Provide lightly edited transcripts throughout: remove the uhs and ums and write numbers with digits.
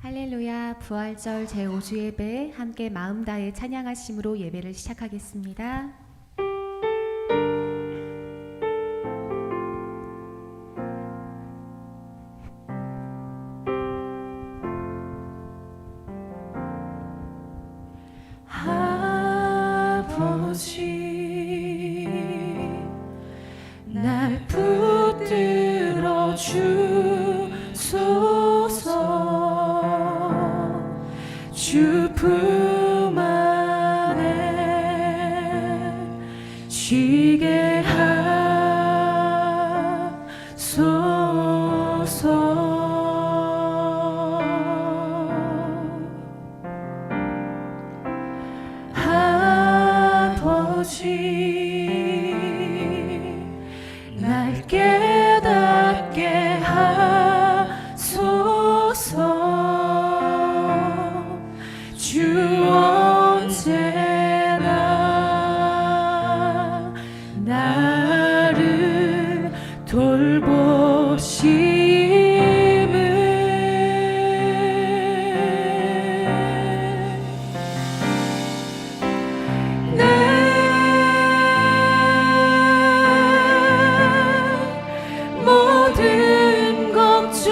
할렐루야, 부활절 제5주 예배 함께 마음 다해 찬양하심으로 예배를 시작하겠습니다. 아버지, 날 붙들어 주소서. 주 품 안에 쉬게 하소서. 아버지, 날 깨닫게 하소서. 주 언제나 나를 돌보심을 내 모든 걱정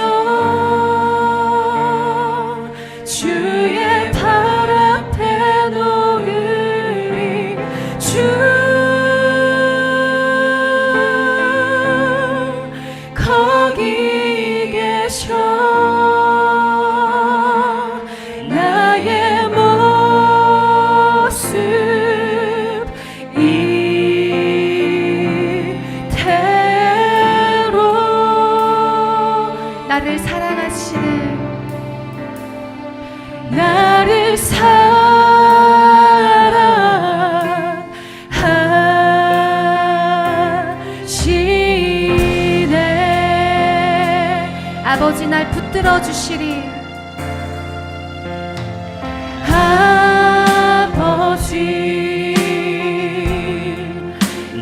주의 발 앞에 놓으리. 주 거기 계셔. 나의 모습 이대로 나를 사랑하시는 나를 사랑하시네. 아버지 날 붙들어 주시리. 아버지,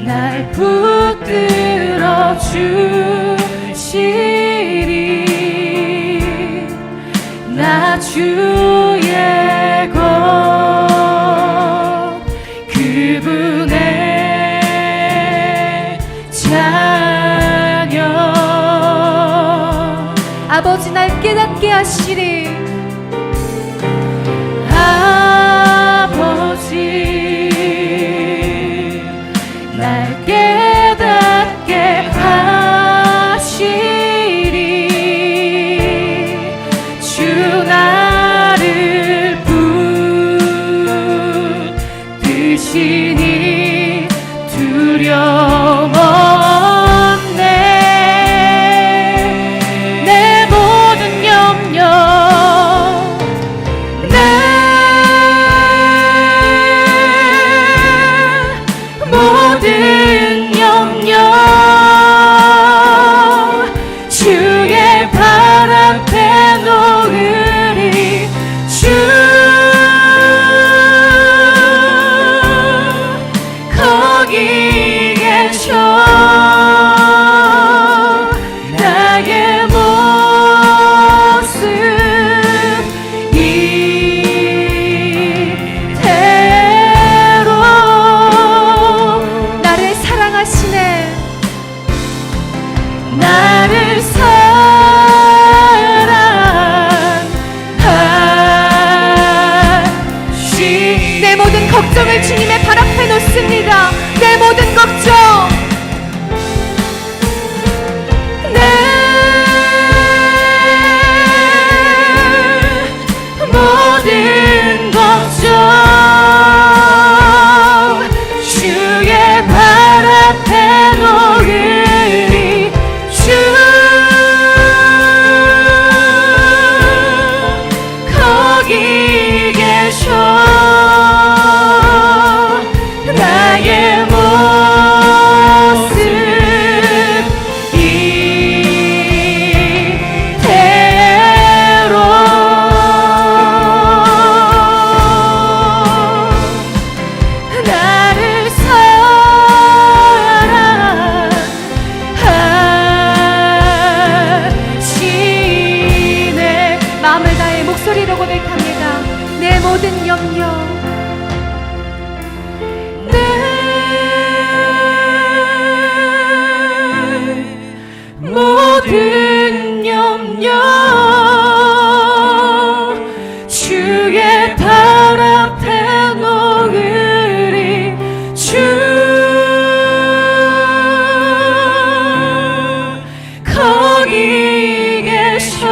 날 붙들어 주시리. 나 주의 것 그분의 자녀. 아버지 날 깨닫게 하시리. 아버지, 날 깨닫게 하시리. 주 나를 붙드시니 두려움 없네. 내 모든 염려, 내 모든 염려 주의 발 앞에 놓으리. 주 거기 계셔. 나의 모습 이대로 나를 사랑하시네. 나를 사랑하시. 내 모든 걱정을 주님의 발 앞에 놓습니다. 내 모든 걱정, 내 모든 걱정 주의 발 앞에 놓으리. 주 거기 계셔. 나의 모습 목소리로 고백합니다. 내 모든 염려, 내 모든 염려 주의 발 앞에 놓으리. 주 거기 계셔.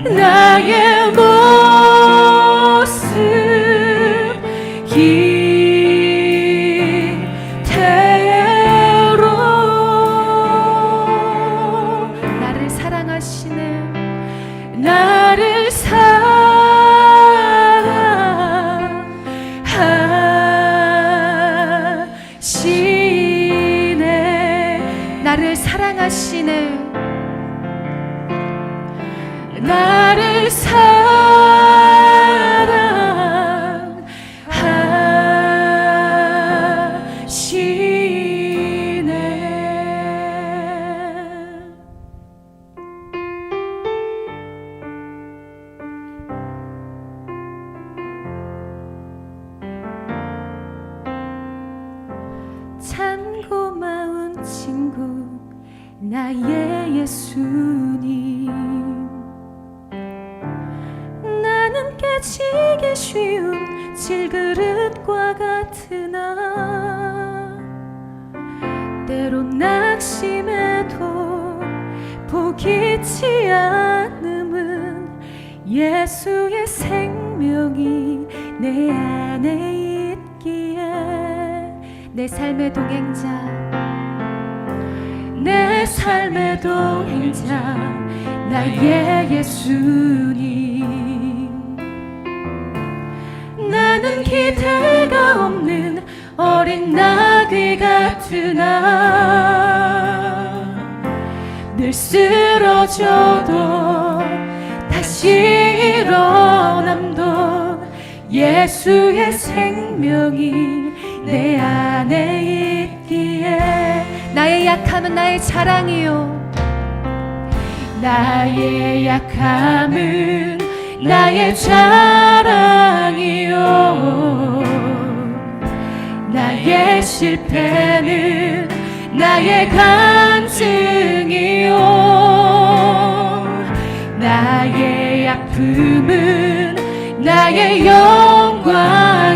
나의 모습 이대로 나를 사랑하시는 나를 사랑하시네. 나를 사랑하시는 나를 사랑하시네. 참 고마운 친구 나의 예수님, 나는 깨지기 쉬운 질그릇과 같으나 때론 낙심해도 포기치 않음은 예수의 생명이 내 안에 있기에 내 삶의 동행자, 내 삶의 동행자 나의 예수님, 나는 기대가 없는 어린 나귀 같으나 늘 쓰러져도 다시 일어남도 예수의 생명이 내 안에 있기에 나의 약함은 나의 자랑이요, 나의 약함은 나의 자랑이요, 나의 실패는 나의 간증이요, 나의 아픔은 나의 영광이니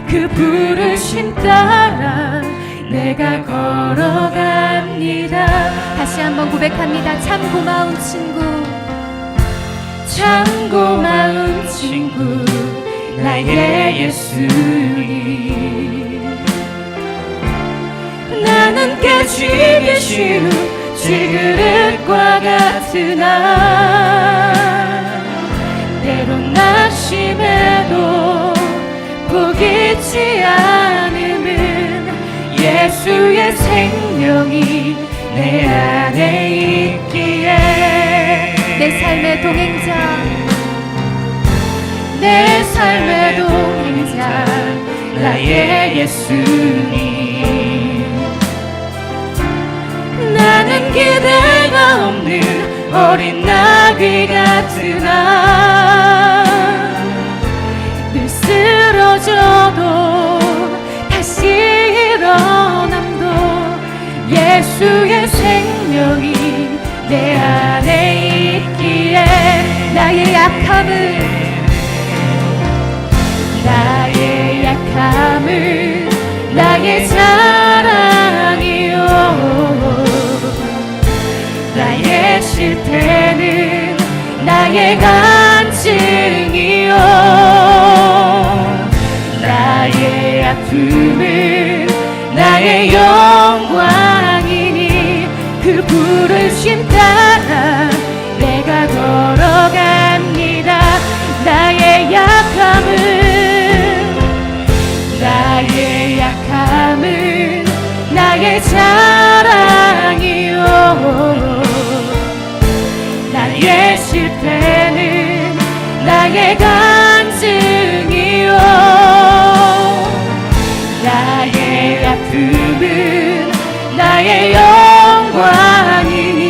그 부르심 따라 내가 걸어갑니다. 다시 한번 고백합니다. 참 고마운 친구, 참 고마운 친구 나의 예수님, 나는 깨지기 쉬운 질그릇과 같으나 때론 낙심해도 포기치 않음은 예수의 생명이 내 안에 있기에 내 삶의 동행자, 내 삶의 동행자 나의 예수님, 나는 기대가 없는 어린 나귀 같으나 늘 쓰러져도 다시 일어남도 예수의 생명이 내 안에 있기에 나의 약함은 나의 자랑이요, 나의 실패는 나의 간증이요, 나의 아픔은 나의 영광이니 그 부르심 따라 내가 걸어갑니다. 나의 약함은 나의 자랑이요, 나의 실패는 나의 간증이요, 나의 아픔은 나의 영광이니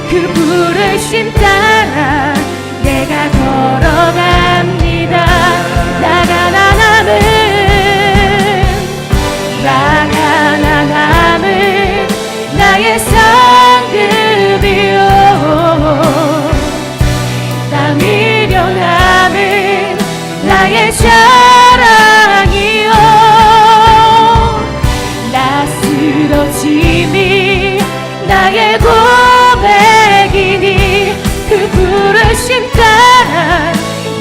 그 부르심 부르심 따라 내가 걸어갑니다. 나가 나 남은 나의 상급이요 나 미련함은 나의 자랑이요 나 쓰러짐이 나의 고백이니 그 부르심 따라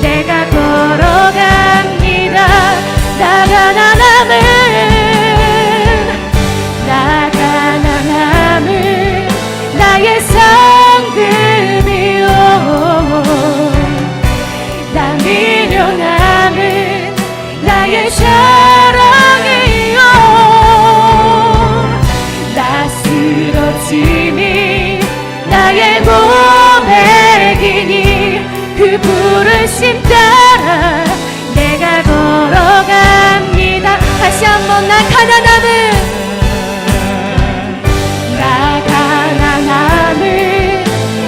내가 걸어갑니다. 나가 나 남은 나의 상급이요 나 미련함은 나의 자랑이요 나 쓰러짐이 나의 고백이니 그 부르심 따라 내가 걸어갑니다. 다시 한번 나 가난함은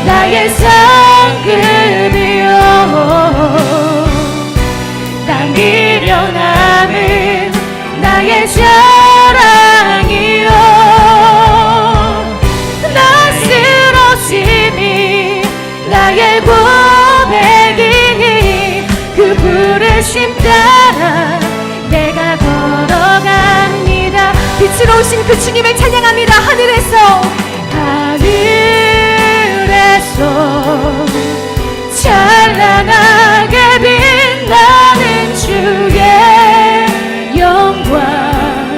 나의 상급이요 나 미련함은 나의 자랑이요 나 쓰러짐이 나의 고백이니 그 부르심 따라 내가 걸어갑니다. 빛으로 오신 그 주님을 찬양합니다. 하늘에서 찬란하게 빛나는 주의 영광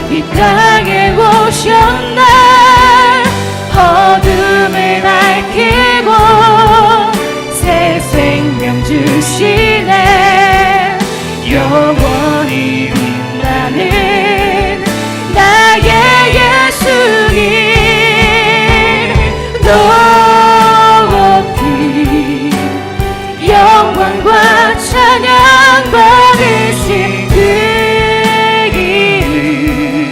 이 땅에 오셨나 어둠을 밝히고 새 생명 주시네 영원히 빛나는 나의 예수님 높이 영광과 찬양 받으신 그 이름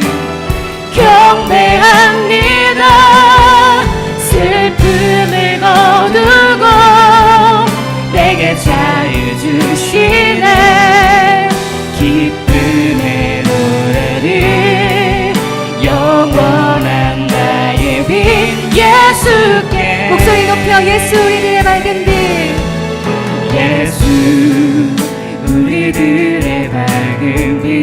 경배합니다. 슬픔을 거두고 내게 자유 주시네 기쁨의 노래를 영원한 나의 빛 예수께 목소리 높여 예수 우리들의 맑은 빛 예수 우리들의 밝은 빛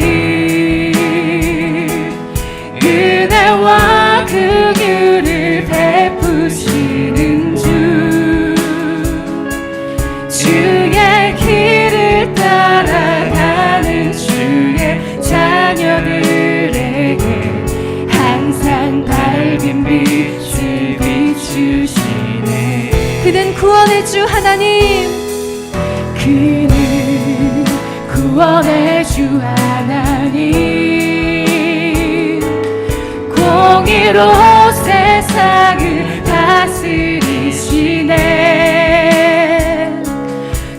은혜와 긍휼을 베푸시는 주 주의 길을 따라가는 주의 자녀들에게 항상 밝은 빛을 비추시네. 그는 구원의 주 하나님 그는 구원의 주 하나님 공의로 세상을 다스리시네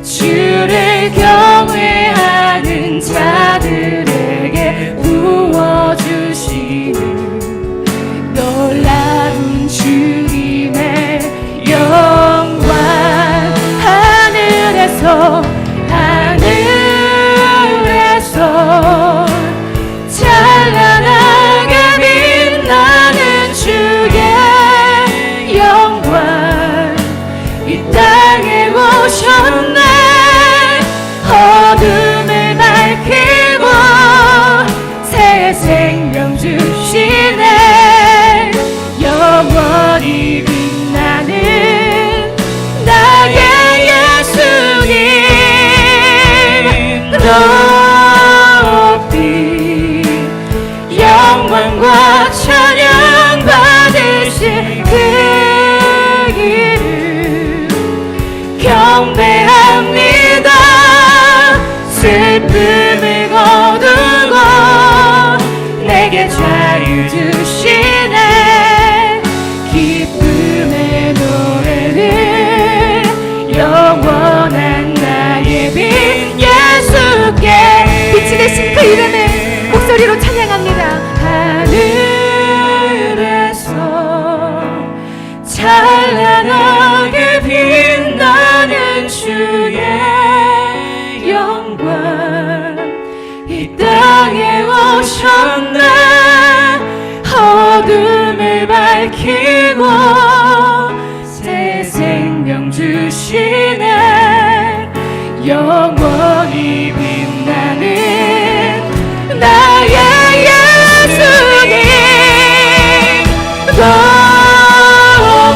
주를 경외하는 자들에게 부어주시는 놀라운 주님의 영광 하늘에서 찬란하게 빛나는 주의 영광 이 땅에 오셨네 어둠을 밝히고 새 생명 주시네 영원히 빛나는 나의 예수님 높이 영광과 찬양 받으신 그 이름 경배합니다. 슬픔을 거두고 내게 자유 주시네 기쁨의 노래를 영원한 나의 빛 예수께 빛이 되신 그 이름을 목소리로 찬양합니다. 하늘에서 찬란하게 생명 주시네 영원히 빛나는 나의 예수님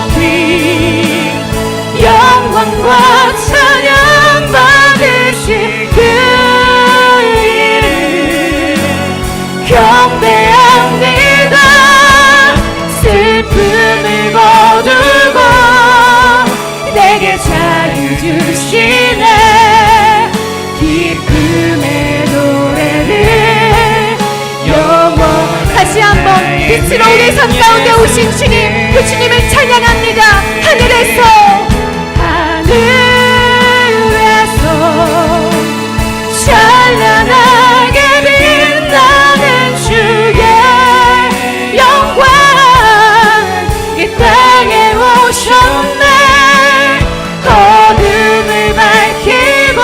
높이 영광과 찬양 받으신 그 이름 경배합니다 슬픔을 거두고 내게 자유 주시네 기쁨의 노래를 영원 다시 한번 빛으로 우리 삶 가운데 오신 주님, 그 주님을 찬양합니다. 하늘에서 찬란하게 빛나는 주의 영광 이 땅에 오셨네 어둠을 밝히고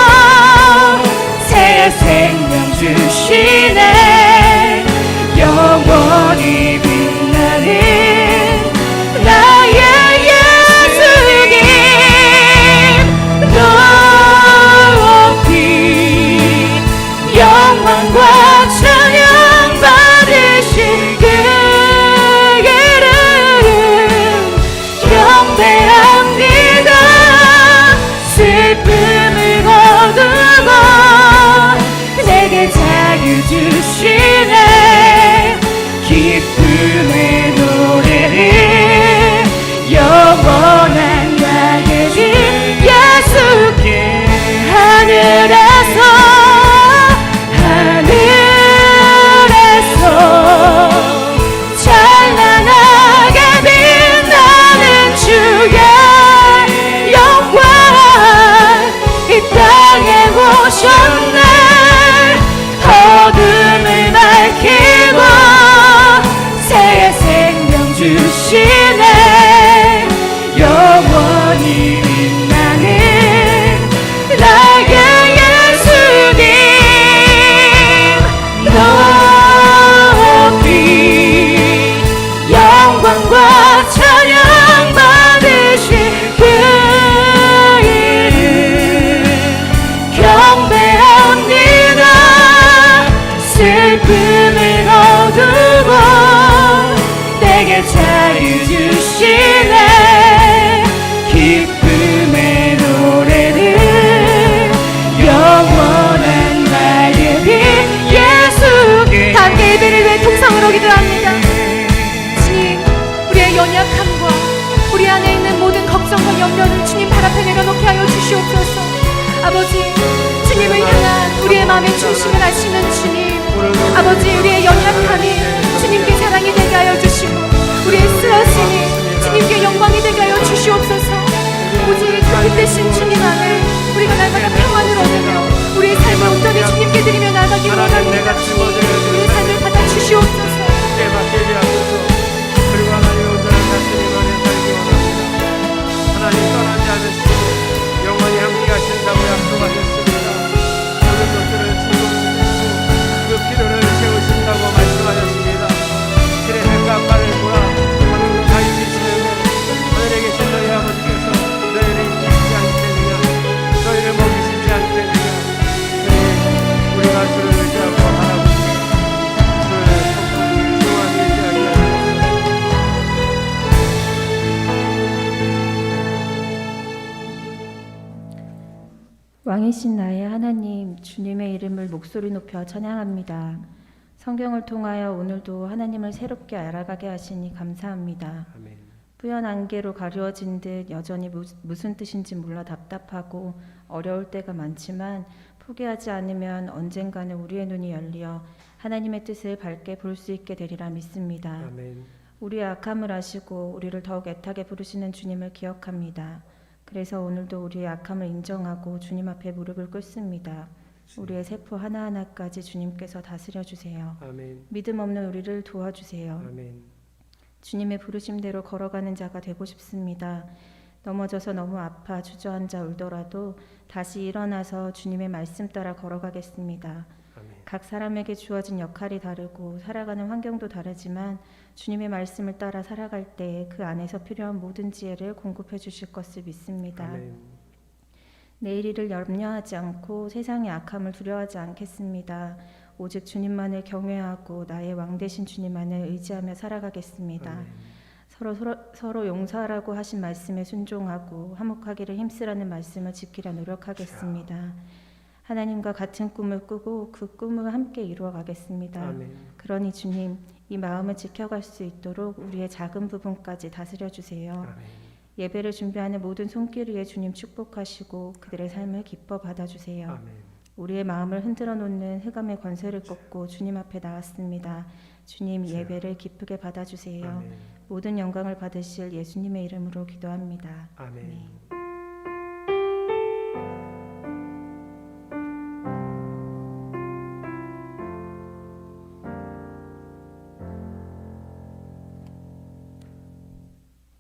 새 생명 주시네 영원히 빛나는 나의 예수님 높이 영광과 찬양 받으신 그 이름 경배합니다 슬픔을 거두고 내게 자유 주시네 기쁨의 노래를 영원한 나의 주 예수께 하늘에서 찬란하게 빛나는 주의 영광 이 땅에 오셨네 어둠을 밝히고 새 생명 주시네 영원히 빛나는 나의 예수님 높이 영광과 찬양 받으신 그 이름 경배합니다 슬픔을 거두고 내게 자유 주시네 기쁨의 노래를 영원한 나의 빛 예수께 함께 예배를 위해 통성으로 기도합니다. 주님, 우리의 연약함과 우리 안에 있는 모든 걱정과 염려를 주님 발 앞에 내려놓게 하여 주시옵소서. 아버지, 주님을 향한 우리의 마음의 중심을 아시는 주님, 아버지, 우리의 연약함이 주님께 사랑이 되게 하여 주시고 우리의 쓰러짐이 주님께 영광이 되게 하여 주시옵소서. 오직 그 뜻신 주님 안에 우리가 날마다 평안을 얻으며 우리의 삶을 온전히 주님께 드리며 나가기 원합니다. 우리의 삶을 받아 주시옵소서. 그리고 하나님 온전한 말씀이 안에 살기 원합니다. 하나님 떠나지 않으시고 영원히 함께 하신다고 약속하셨습니다. 모든 것들을 충족시키시고 그 필요를 채우신다고 말씀하셨습니다. 길의 해가 발을 보라 하늘로 가르치시는 하늘에 계신 너희 아버지께서 너희를 잊지 않겠느냐 너희를 먹이시지 않겠느냐 우리가 주를 의지하고 하나님 주의 성공을 의지하게 왕이신 나의 하나님, 주님의 이름을 목소리 높여 찬양합니다. 성경을 통하여 오늘도 하나님을 새롭게 알아가게 하시니 감사합니다. 아멘. 뿌연 안개로 가려진 듯 여전히 무슨 뜻인지 몰라 답답하고 어려울 때가 많지만 포기하지 않으면 언젠가는 우리의 눈이 열려 하나님의 뜻을 밝게 볼 수 있게 되리라 믿습니다. 아멘. 우리의 악함을 아시고 우리를 더욱 애타게 부르시는 주님을 기억합니다. 그래서 오늘도 우리의 악함을 인정하고 주님 앞에 무릎을 꿇습니다. 우리의 세포 하나하나까지 주님께서 다스려 주세요. 아멘. 믿음 없는 우리를 도와주세요. 아멘. 주님의 부르심대로 걸어가는 자가 되고 싶습니다. 넘어져서 너무 아파 주저앉아 울더라도 다시 일어나서 주님의 말씀 따라 걸어가겠습니다. 아멘. 각 사람에게 주어진 역할이 다르고 살아가는 환경도 다르지만 주님의 말씀을 따라 살아갈 때 그 안에서 필요한 모든 지혜를 공급해 주실 것을 믿습니다. 아멘. 내일 일을 염려하지 않고 세상의 악함을 두려워하지 않겠습니다. 오직 주님만을 경외하고 나의 왕 되신 주님만을 의지하며 살아가겠습니다. 아멘. 서로 용서하라고 하신 말씀에 순종하고 화목하기를 힘쓰라는 말씀을 지키려 노력하겠습니다. 하나님과 같은 꿈을 꾸고 그 꿈을 함께 이루어 가겠습니다. 아멘. 그러니 주님, 이 마음을 지켜갈 수 있도록 우리의 작은 부분까지 다스려 주세요. 아멘. 예배를 준비하는 모든 손길 위에 주님 축복하시고 그들의 삶을 기뻐 받아주세요. 아멘. 우리의 마음을 흔들어 놓는 흑암의 권세를 꺾고 주님 앞에 나왔습니다. 주님, 예배를 기쁘게 받아주세요. 아멘. 모든 영광을 받으실 예수님의 이름으로 기도합니다. 아멘.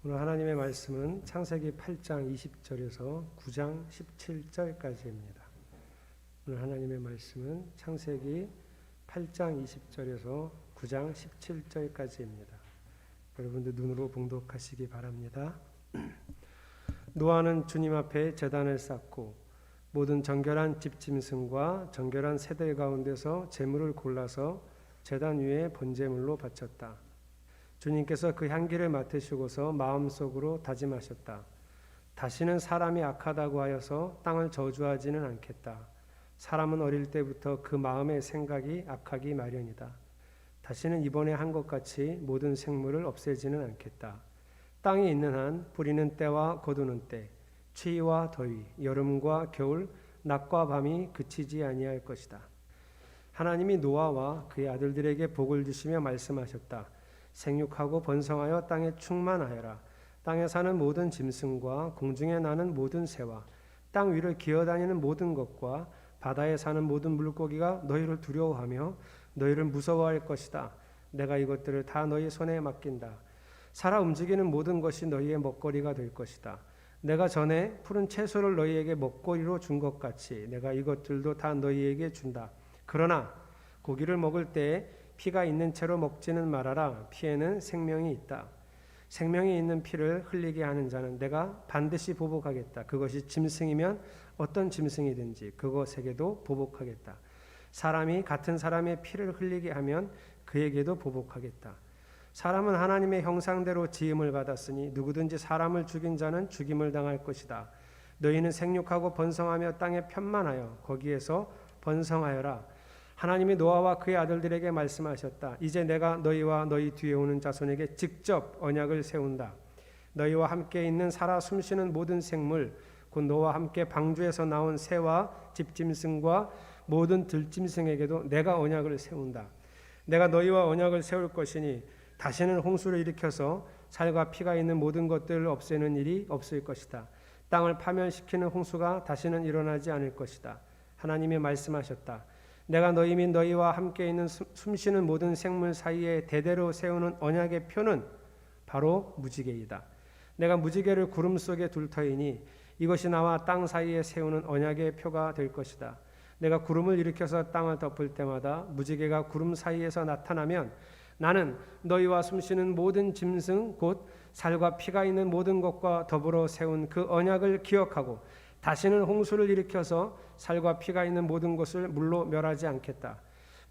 오늘 하나님의 말씀은 창세기 8장 20절에서 9장 17절까지입니다. 오늘 하나님의 말씀은 창세기 8장 20절에서 9장 17절까지입니다. 여러분들 눈으로 봉독하시기 바랍니다. 노아는 주님 앞에 제단을 쌓고 모든 정결한 집짐승과 정결한 새들 가운데서 제물을 골라서 제단 위에 번제물로 바쳤다. 주님께서 그 향기를 맡으시고서 마음속으로 다짐하셨다. 다시는 사람이 악하다고 하여서 땅을 저주하지는 않겠다. 사람은 어릴 때부터 그 마음의 생각이 악하기 마련이다. 다시는 이번에 한 것 같이 모든 생물을 없애지는 않겠다. 땅이 있는 한 뿌리는 때와 거두는 때, 추위와 더위, 여름과 겨울, 낮과 밤이 그치지 아니할 것이다. 하나님이 노아와 그의 아들들에게 복을 주시며 말씀하셨다. 생육하고 번성하여 땅에 충만하여라. 땅에 사는 모든 짐승과 공중에 나는 모든 새와 땅 위를 기어다니는 모든 것과 바다에 사는 모든 물고기가 너희를 두려워하며 너희를 무서워할 것이다. 내가 이것들을 다 너희 손에 맡긴다. 살아 움직이는 모든 것이 너희의 먹거리가 될 것이다. 내가 전에 푸른 채소를 너희에게 먹거리로 준 것 같이 내가 이것들도 다 너희에게 준다. 그러나 고기를 먹을 때 피가 있는 채로 먹지는 말아라. 피에는 생명이 있다. 생명이 있는 피를 흘리게 하는 자는 내가 반드시 보복하겠다. 그것이 짐승이면 어떤 짐승이든지 그것에게도 보복하겠다. 사람이 같은 사람의 피를 흘리게 하면 그에게도 보복하겠다. 사람은 하나님의 형상대로 지음을 받았으니 누구든지 사람을 죽인 자는 죽임을 당할 것이다. 너희는 생육하고 번성하며 땅에 편만하여 거기에서 번성하여라. 하나님이 노아와 그의 아들들에게 말씀하셨다. 이제 내가 너희와 너희 뒤에 오는 자손에게 직접 언약을 세운다. 너희와 함께 있는 살아 숨쉬는 모든 생물, 곧 너와 함께 방주에서 나온 새와 집짐승과 모든 들짐승에게도 내가 언약을 세운다. 내가 너희와 언약을 세울 것이니 다시는 홍수를 일으켜서 살과 피가 있는 모든 것들을 없애는 일이 없을 것이다. 땅을 파멸시키는 홍수가 다시는 일어나지 않을 것이다. 하나님이 말씀하셨다. 내가 너희 및 너희와 함께 있는 숨쉬는 모든 생물 사이에 대대로 세우는 언약의 표는 바로 무지개이다. 내가 무지개를 구름 속에 둘 터이니 이것이 나와 땅 사이에 세우는 언약의 표가 될 것이다. 내가 구름을 일으켜서 땅을 덮을 때마다 무지개가 구름 사이에서 나타나면 나는 너희와 숨쉬는 모든 짐승 곧 살과 피가 있는 모든 것과 더불어 세운 그 언약을 기억하고 다시는 홍수를 일으켜서 살과 피가 있는 모든 것을 물로 멸하지 않겠다.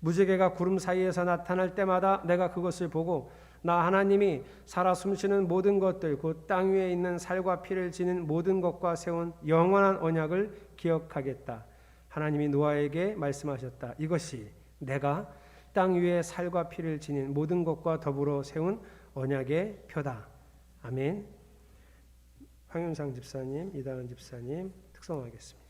무지개가 구름 사이에서 나타날 때마다 내가 그것을 보고 나 하나님이 살아 숨쉬는 모든 것들 곧 땅 위에 있는 살과 피를 지닌 모든 것과 세운 영원한 언약을 기억하겠다. 하나님이 노아에게 말씀하셨다. 이것이 내가 땅 위에 살과 피를 지닌 모든 것과 더불어 세운 언약의 표다. 아멘. 황윤상 집사님, 이다은 집사님 특성하겠습니다.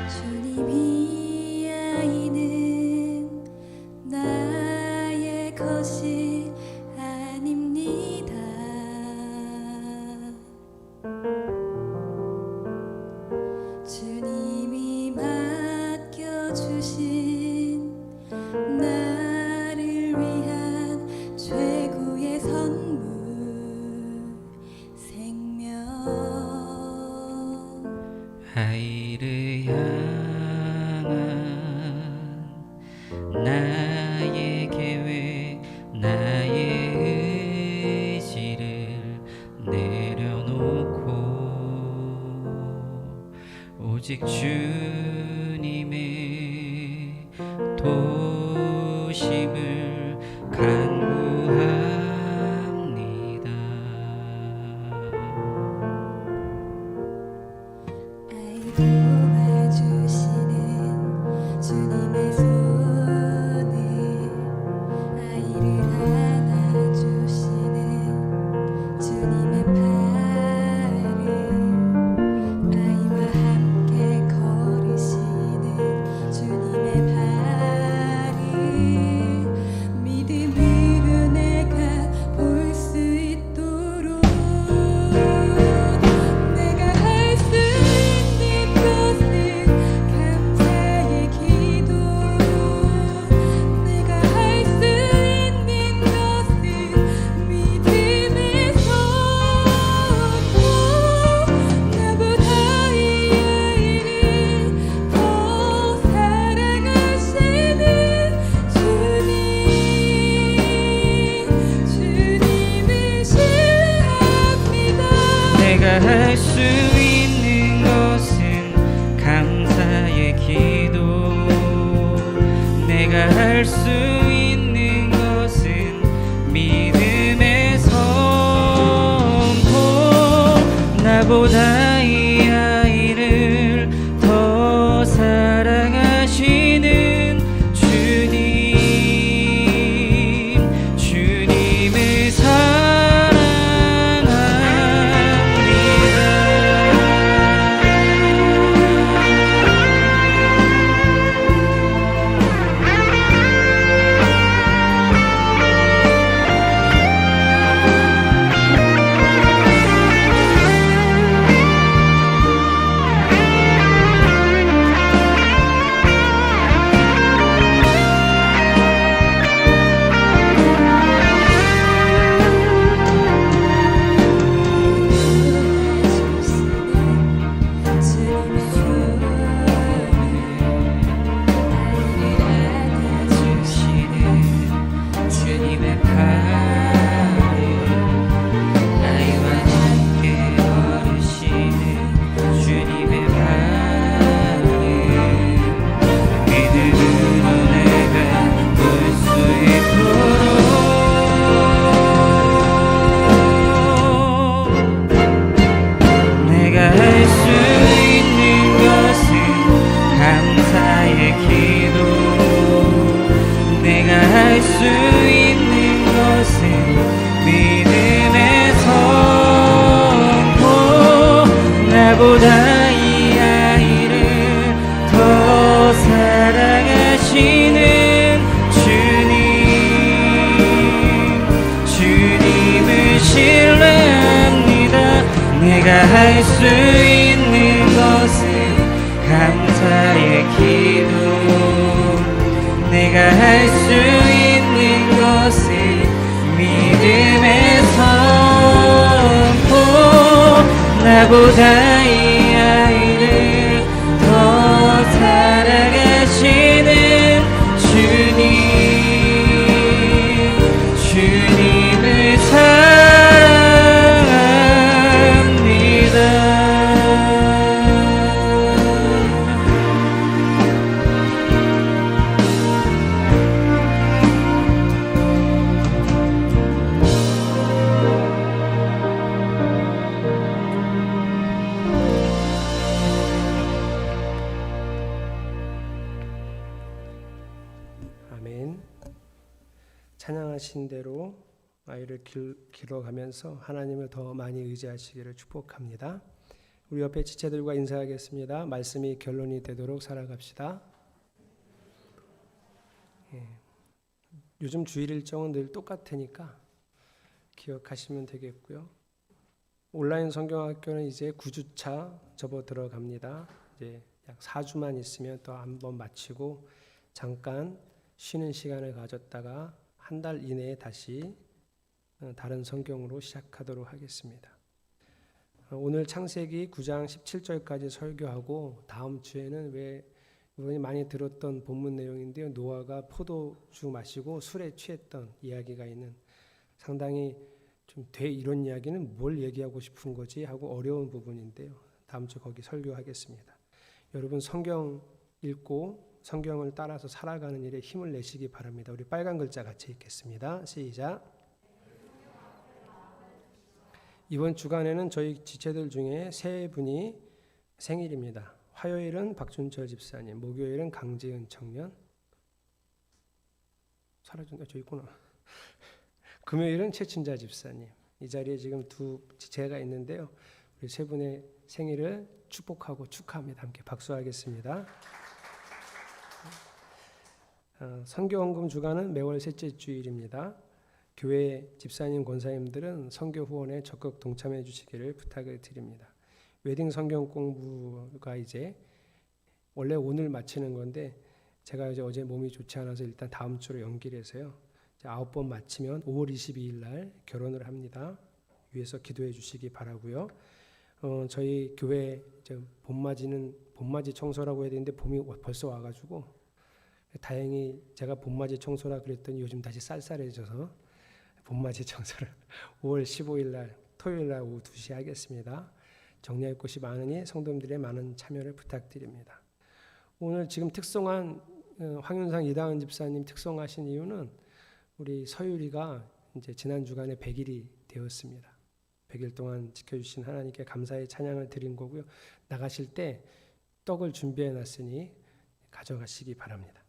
주님이 아이는 나의 것이 아닙니다. 주님이 맡겨주신 나를 위한 최고의 선물 생명. 아이를 향한 나의 계획, 나의 의지를 내려놓고 오직 주님의 도심을 간구합니다. 아이 도와주시는 주님의 손을, 아이를 안아주시는 주님의 팔을, 아이와 함께 걸으시는 주님의 발을 믿음으로 내가 볼 수 있도록 내가 할 수 있는 것은 감사의 기도, 내가 할 수 있는 것은 믿음의 선포. 나보다 이 아이를 더 사랑하시는 주님을 신뢰합니다. 내가 할 수 있는 것은 감사의 기도, 내가 할 수 있는 것은 믿음의 선포. 나보다 이 아이를 더 사랑하시는 주님을 사랑합니다. 주님의 팔을, 아이와 함께 걸으시는 주님의 발을 믿음으로 내가 볼 수 있도록 내가 할 수 있는 것은 감사의 기도, 내가 할 수 있는 것은 믿음의 선포. 나보다 이 아이를 더 사랑하시는 주님을 신뢰합니다. 내가 할 수 있는 것은 감사의 기도, 내가 할 수 있는 것은 믿음의 선포. 나보다 이 아이를 더 사랑하시는 주님을 사랑합니다. 찬양하신 대로 아이를 길러가면서 하나님을 더 많이 의지하시기를 축복합니다. 우리 옆에 지체들과 인사하겠습니다. 말씀이 결론이 되도록 살아갑시다. 요즘 주일 일정은 늘 똑같으니까 기억하시면 되겠고요. 온라인 성경학교는 이제 9주차 접어 들어갑니다. 이제 약 4주만 있으면 또 한번 마치고 잠깐 쉬는 시간을 가졌다가 한 달 이내에 다시 다른 성경으로 시작하도록 하겠습니다. 오늘 창세기 9장 17절까지 설교하고 다음 주에는 왜 이번에 많이 들었던 본문 내용인데요. 노아가 포도주 마시고 술에 취했던 이야기가 있는 상당히 좀 이런 이야기는 뭘 얘기하고 싶은 거지 하고 어려운 부분인데요. 다음 주 거기 설교하겠습니다. 여러분 성경 읽고 성경을 따라서 살아가는 일에 힘을 내시기 바랍니다. 우리 빨간 글자 같이 읽겠습니다. 시작. 이번 주간에는 저희 지체들 중에 세 분이 생일입니다. 화요일은 박준철 집사님, 목요일은 강지은 청년, 사라졌네, 저 있구나. 금요일은 최춘자 집사님. 이 자리에 지금 두 지체가 있는데요. 우리 세 분의 생일을 축복하고 축하합니다. 함께 박수하겠습니다. 선교헌금 주간은 매월 셋째 주일입니다. 교회 집사님, 권사님들은 선교 후원에 적극 동참해 주시기를 부탁을 드립니다. 웨딩 성경 공부가 이제 원래 오늘 마치는 건데 제가 이제 어제 몸이 좋지 않아서 일단 다음 주로 연기를 해서요. 9번 마치면 5월 22일 날 결혼을 합니다. 위해서 기도해 주시기 바라고요. 저희 교회 봄맞이 청소라고 해야 되는데 봄이 벌써 와가지고 다행히 제가 봄맞이 청소라 그랬더니 요즘 다시 쌀쌀해져서 봄맞이 청소를 5월 15일 날 토요일 날 오후 2시에 하겠습니다. 정리할 곳이 많으니 성도님들의 많은 참여를 부탁드립니다. 오늘 지금 특송한 황윤상 이다은 집사님 특송하신 이유는 우리 서유리가 이제 지난 주간에 100일이 되었습니다. 100일 동안 지켜주신 하나님께 감사의 찬양을 드린 거고요. 나가실 때 떡을 준비해 놨으니 가져가시기 바랍니다.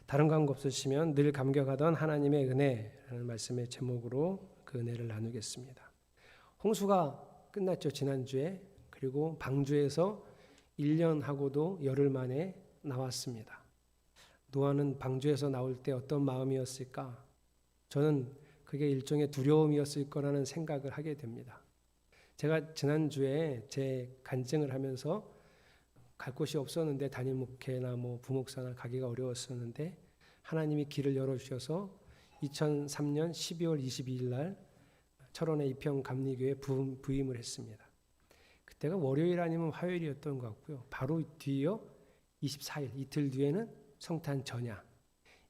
다른 광고 없으시면 늘 감격하던 하나님의 은혜라는 말씀의 제목으로 그 은혜를 나누겠습니다. 홍수가 끝났죠, 지난주에. 그리고 방주에서 1년 하고도 열흘 만에 나왔습니다. 노아는 방주에서 나올 때 어떤 마음이었을까? 저는 그게 일종의 두려움이었을 거라는 생각을 하게 됩니다. 제가 지난주에 제 간증을 하면서 갈 곳이 없었는데 담임 목회나 부목사나 가기가 어려웠었는데 하나님이 길을 열어주셔서 2003년 12월 22일 날 철원의 이평 감리교회 부임을 했습니다. 그때가 월요일 아니면 화요일이었던 것 같고요. 바로 뒤이어 24일 이틀 뒤에는 성탄 전야,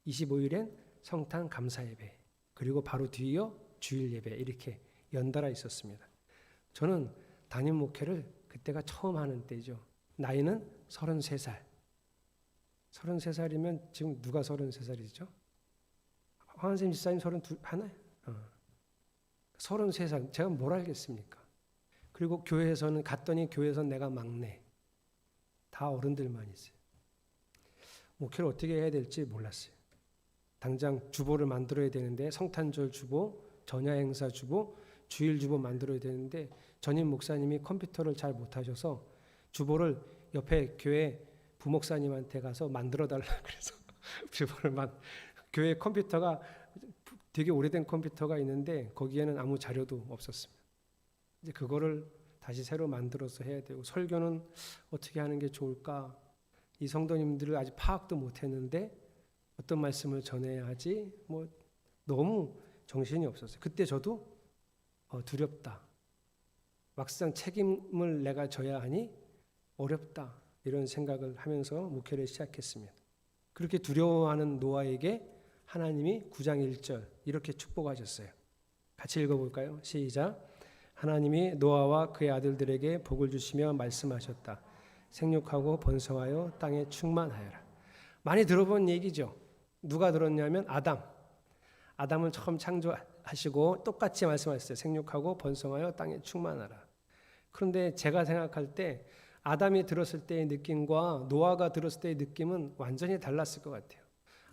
25일엔 성탄 감사예배, 그리고 바로 뒤이어 주일 예배 이렇게 연달아 있었습니다. 저는 담임 목회를 그때가 처음 하는 때죠. 나이는 33살. 33살이면 지금 누가 33살이죠? 황한샘 집사님 32? 33살. 제가 뭘 알겠습니까? 그리고 교회에서는 갔더니 교회에서는 내가 막내. 다 어른들만 있어요. 목회를 어떻게 해야 될지 몰랐어요. 당장 주보를 만들어야 되는데 성탄절 주보, 전야행사 주보, 주일 주보 만들어야 되는데 전임 목사님이 컴퓨터를 잘 못하셔서 주보를 옆에 교회 부목사님한테 가서 만들어 달라 그래서 주보를 교회 컴퓨터가 되게 오래된 컴퓨터가 있는데 거기에는 아무 자료도 없었습니다. 이제 그거를 다시 새로 만들어서 해야 되고 설교는 어떻게 하는 게 좋을까? 이 성도님들을 아직 파악도 못했는데 어떤 말씀을 전해야 하지? 너무 정신이 없었어요. 그때 저도 두렵다. 막상 책임을 내가 져야 하니 어렵다. 이런 생각을 하면서 목회를 시작했습니다. 그렇게 두려워하는 노아에게 하나님이 9장 1절 이렇게 축복하셨어요. 같이 읽어볼까요? 시작. 하나님이 노아와 그의 아들들에게 복을 주시며 말씀하셨다. 생육하고 번성하여 땅에 충만하여라. 많이 들어본 얘기죠. 누가 들었냐면 아담을 처음 창조하시고 똑같이 말씀하셨어요. 생육하고 번성하여 땅에 충만하라. 그런데 제가 생각할 때 아담이 들었을 때의 느낌과 노아가 들었을 때의 느낌은 완전히 달랐을 것 같아요.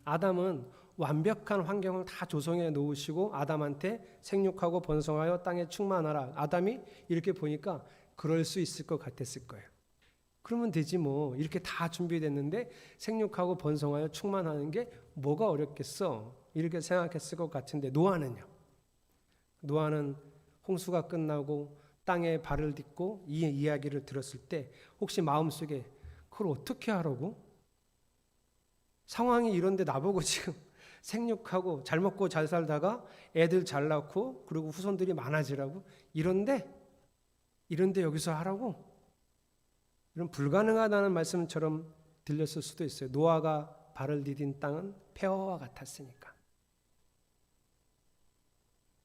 아담은 완벽한 환경을 다 조성해 놓으시고 아담한테 생육하고 번성하여 땅에 충만하라. 아담이 이렇게 보니까 그럴 수 있을 것 같았을 거예요. 그러면 되지 뭐. 이렇게 다 준비됐는데 생육하고 번성하여 충만하는 게 뭐가 어렵겠어. 이렇게 생각했을 것 같은데 노아는요. 노아는 홍수가 끝나고 땅에 발을 딛고 이 이야기를 들었을 때 혹시 마음속에 그걸 어떻게 하라고? 상황이 이런데 나보고 지금 생육하고 잘 먹고 잘 살다가 애들 잘 낳고 그리고 후손들이 많아지라고? 이런데 여기서 하라고? 이런 불가능하다는 말씀처럼 들렸을 수도 있어요. 노아가 발을 디딘 땅은 폐허와 같았으니까.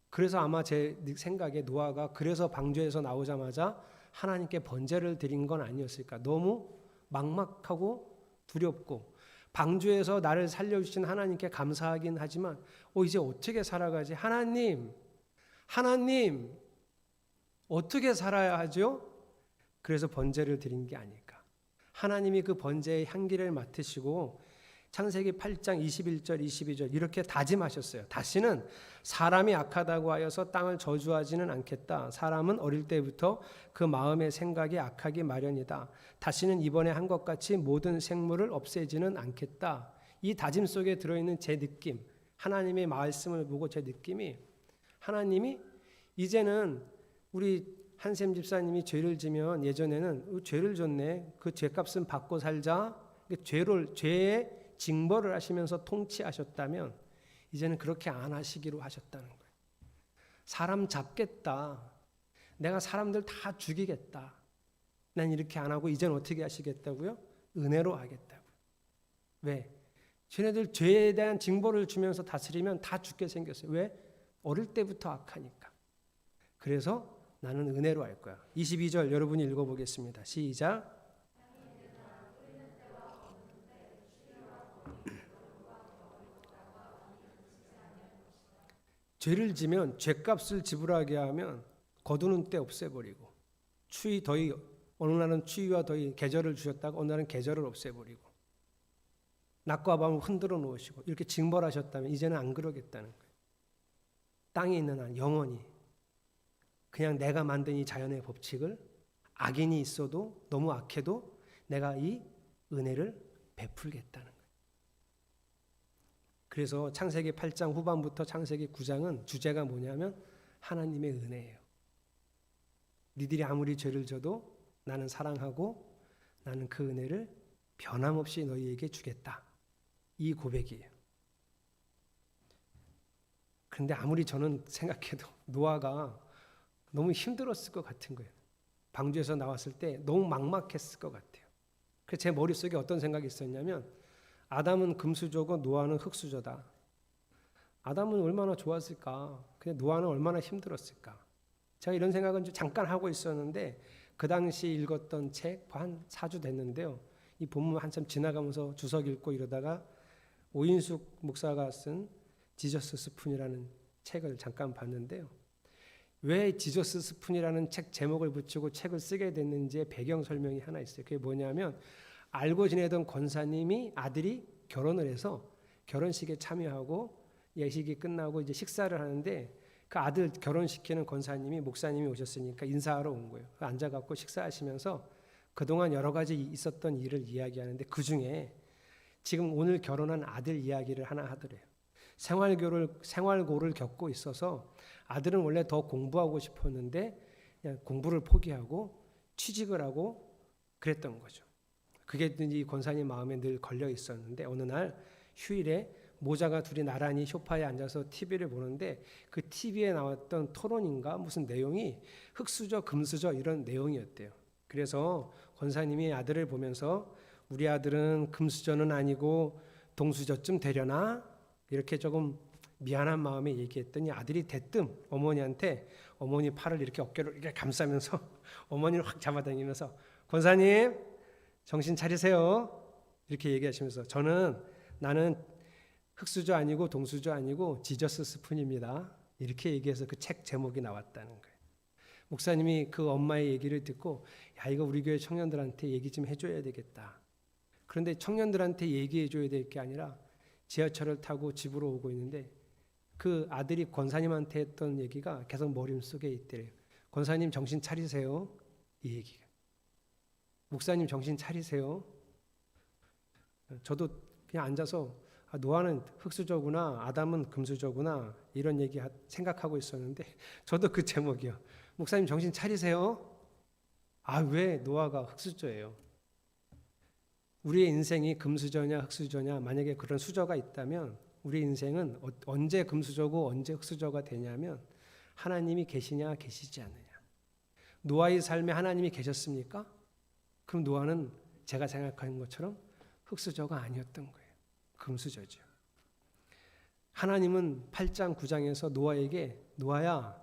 그래서 아마 제 생각에 노아가 그래서 방주에서 나오자마자 하나님께 번제를 드린 건 아니었을까. 너무 막막하고 두렵고 방주에서 나를 살려주신 하나님께 감사하긴 하지만 이제 어떻게 살아가지? 하나님 어떻게 살아야 하죠? 그래서 번제를 드린 게 아닐까. 하나님이 그 번제의 향기를 맡으시고 창세기 8장 21절 22절 이렇게 다짐하셨어요. 다시는 사람이 악하다고 하여서 땅을 저주하지는 않겠다. 사람은 어릴 때부터 그 마음의 생각이 악하기 마련이다. 다시는 이번에 한 것 같이 모든 생물을 없애지는 않겠다. 이 다짐 속에 들어있는 제 느낌, 하나님의 말씀을 보고 제 느낌이 하나님이 이제는 우리 한샘 집사님이 죄를 지면 예전에는 죄를 졌네. 그 죄값은 받고 살자. 죄의 징벌을 하시면서 통치하셨다면 이제는 그렇게 안 하시기로 하셨다는 거예요. 사람 잡겠다. 내가 사람들 다 죽이겠다. 난 이렇게 안 하고 이제는 어떻게 하시겠다고요? 은혜로 하겠다고. 왜? 쟤네들 죄에 대한 징벌을 주면서 다스리면 다 죽게 생겼어요. 왜? 어릴 때부터 악하니까. 그래서 나는 은혜로 할 거야. 22절 여러분이 읽어보겠습니다. 시작. 죄를 지면 죄값을 지불하게 하면 거두는 때 없애버리고 추위 더위 어느 날은 추위와 더위 계절을 주셨다가 어느 날은 계절을 없애버리고 낮과 밤을 흔들어 놓으시고 이렇게 징벌하셨다면 이제는 안 그러겠다는 거예요. 땅에 있는 한 영원히 그냥 내가 만든 이 자연의 법칙을 악인이 있어도 너무 악해도 내가 이 은혜를 베풀겠다는 거예요. 그래서 창세기 8장 후반부터 창세기 9장은 주제가 뭐냐면 하나님의 은혜예요. 니들이 아무리 죄를 져도 나는 사랑하고 나는 그 은혜를 변함없이 너희에게 주겠다. 이 고백이에요. 그런데 아무리 저는 생각해도 노아가 너무 힘들었을 것 같은 거예요. 방주에서 나왔을 때 너무 막막했을 것 같아요. 그래서 제 머릿속에 어떤 생각이 있었냐면 아담은 금수저고 노아는 흙수저다. 아담은 얼마나 좋았을까? 근데 노아는 얼마나 힘들었을까? 제가 이런 생각은 잠깐 하고 있었는데 그 당시 읽었던 책 한 4주 됐는데요. 이 본문 한참 지나가면서 주석 읽고 이러다가 오인숙 목사가 쓴 지저스 스푼이라는 책을 잠깐 봤는데요. 왜 지저스 스푼이라는 책 제목을 붙이고 책을 쓰게 됐는지의 배경 설명이 하나 있어요. 그게 뭐냐면 알고 지내던 권사님이 아들이 결혼을 해서 결혼식에 참여하고 예식이 끝나고 이제 식사를 하는데 그 아들 결혼시키는 권사님이 목사님이 오셨으니까 인사하러 온 거예요. 앉아갖고 식사하시면서 그동안 여러 가지 있었던 일을 이야기하는데 그중에 지금 오늘 결혼한 아들 이야기를 하나 하더래요. 생활고를 겪고 있어서 아들은 원래 더 공부하고 싶었는데 그냥 공부를 포기하고 취직을 하고 그랬던 거죠. 그게 이 권사님 마음에 늘 걸려 있었는데 어느 날 휴일에 모자가 둘이 나란히 소파에 앉아서 TV를 보는데 그 TV에 나왔던 토론인가 무슨 내용이 흙수저 금수저 이런 내용이었대요. 그래서 권사님이 아들을 보면서 우리 아들은 금수저는 아니고 동수저쯤 되려나? 이렇게 조금 미안한 마음에 얘기했더니 아들이 대뜸 어머니한테 어머니 팔을 이렇게 어깨로 이렇게 감싸면서 어머니를 확 잡아당기면서 권사님 정신 차리세요. 이렇게 얘기하시면서 나는 흙수저 아니고 동수저 아니고 지저스 스푼입니다. 이렇게 얘기해서 그 책 제목이 나왔다는 거예요. 목사님이 그 엄마의 얘기를 듣고 야 이거 우리 교회 청년들한테 얘기 좀 해줘야 되겠다. 그런데 청년들한테 얘기해줘야 될 게 아니라 지하철을 타고 집으로 오고 있는데 그 아들이 권사님한테 했던 얘기가 계속 머릿속에 있대요. 권사님 정신 차리세요. 이 얘기가. 목사님 정신 차리세요. 저도 그냥 앉아서 노아는 흙수저구나, 아담은 금수저구나 이런 얘기 생각하고 있었는데 저도 그 제목이요. 목사님 정신 차리세요. 왜 노아가 흙수저예요? 우리의 인생이 금수저냐 흙수저냐, 만약에 그런 수저가 있다면 우리 인생은 언제 금수저고 언제 흙수저가 되냐면 하나님이 계시냐 계시지 않느냐. 노아의 삶에 하나님이 계셨습니까? 그럼 노아는 제가 생각하는 것처럼 흙수저가 아니었던 거예요. 금수저죠. 하나님은 8장 9장에서 노아에게 노아야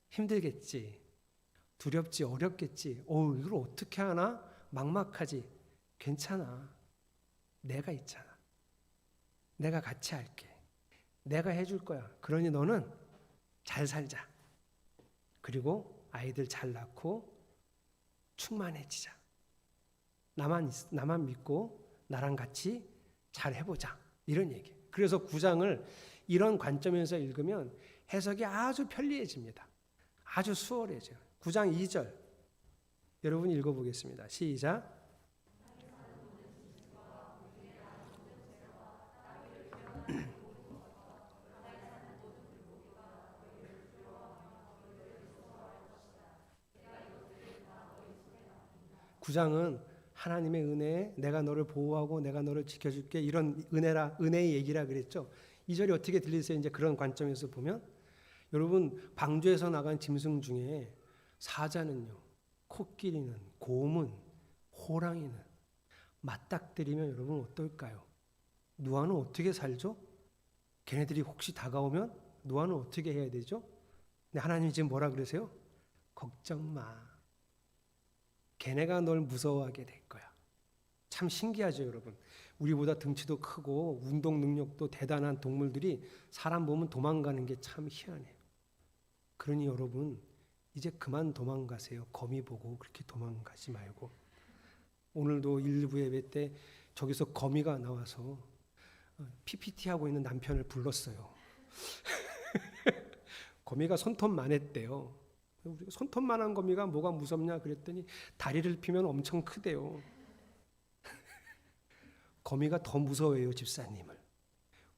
힘들겠지, 두렵지, 어렵겠지, 이걸 어떻게 하나, 막막하지, 괜찮아, 내가 있잖아, 내가 같이 할게, 내가 해줄 거야. 그러니 너는 잘 살자. 그리고 아이들 잘 낳고 충만해지자. 나만 믿고 나랑 같이 잘 해보자. 이런 얘기. 그래서 9장을 이런 관점에서 읽으면 해석이 아주 편리해집니다. 아주 수월해져요. 9장 2절 여러분 읽어보겠습니다. 시작. 구장은 하나님의 은혜에 내가 너를 보호하고 내가 너를 지켜줄게, 이런 은혜의 얘기라 그랬죠. 2절이 어떻게 들리세요? 이제 그런 관점에서 보면 여러분 방주에서 나간 짐승 중에 사자는요, 코끼리는, 곰은, 호랑이는 맞닥뜨리면 여러분 어떨까요? 노아는 어떻게 살죠? 걔네들이 혹시 다가오면 노아는 어떻게 해야 되죠? 근데 하나님이 지금 뭐라 그러세요? 걱정 마. 걔네가 널 무서워하게 될 거야. 참 신기하죠, 여러분. 우리보다 등치도 크고 운동 능력도 대단한 동물들이 사람 보면 도망가는 게 참 희한해요. 그러니 여러분 이제 그만 도망가세요. 거미 보고 그렇게 도망가지 말고. 오늘도 일부 예배 때 저기서 거미가 나와서 PPT 하고 있는 남편을 불렀어요. 거미가 손톱만 했대요. 손톱만한 거미가 뭐가 무섭냐 그랬더니 다리를 펴면 엄청 크대요. 거미가 더 무서워해요, 집사님을.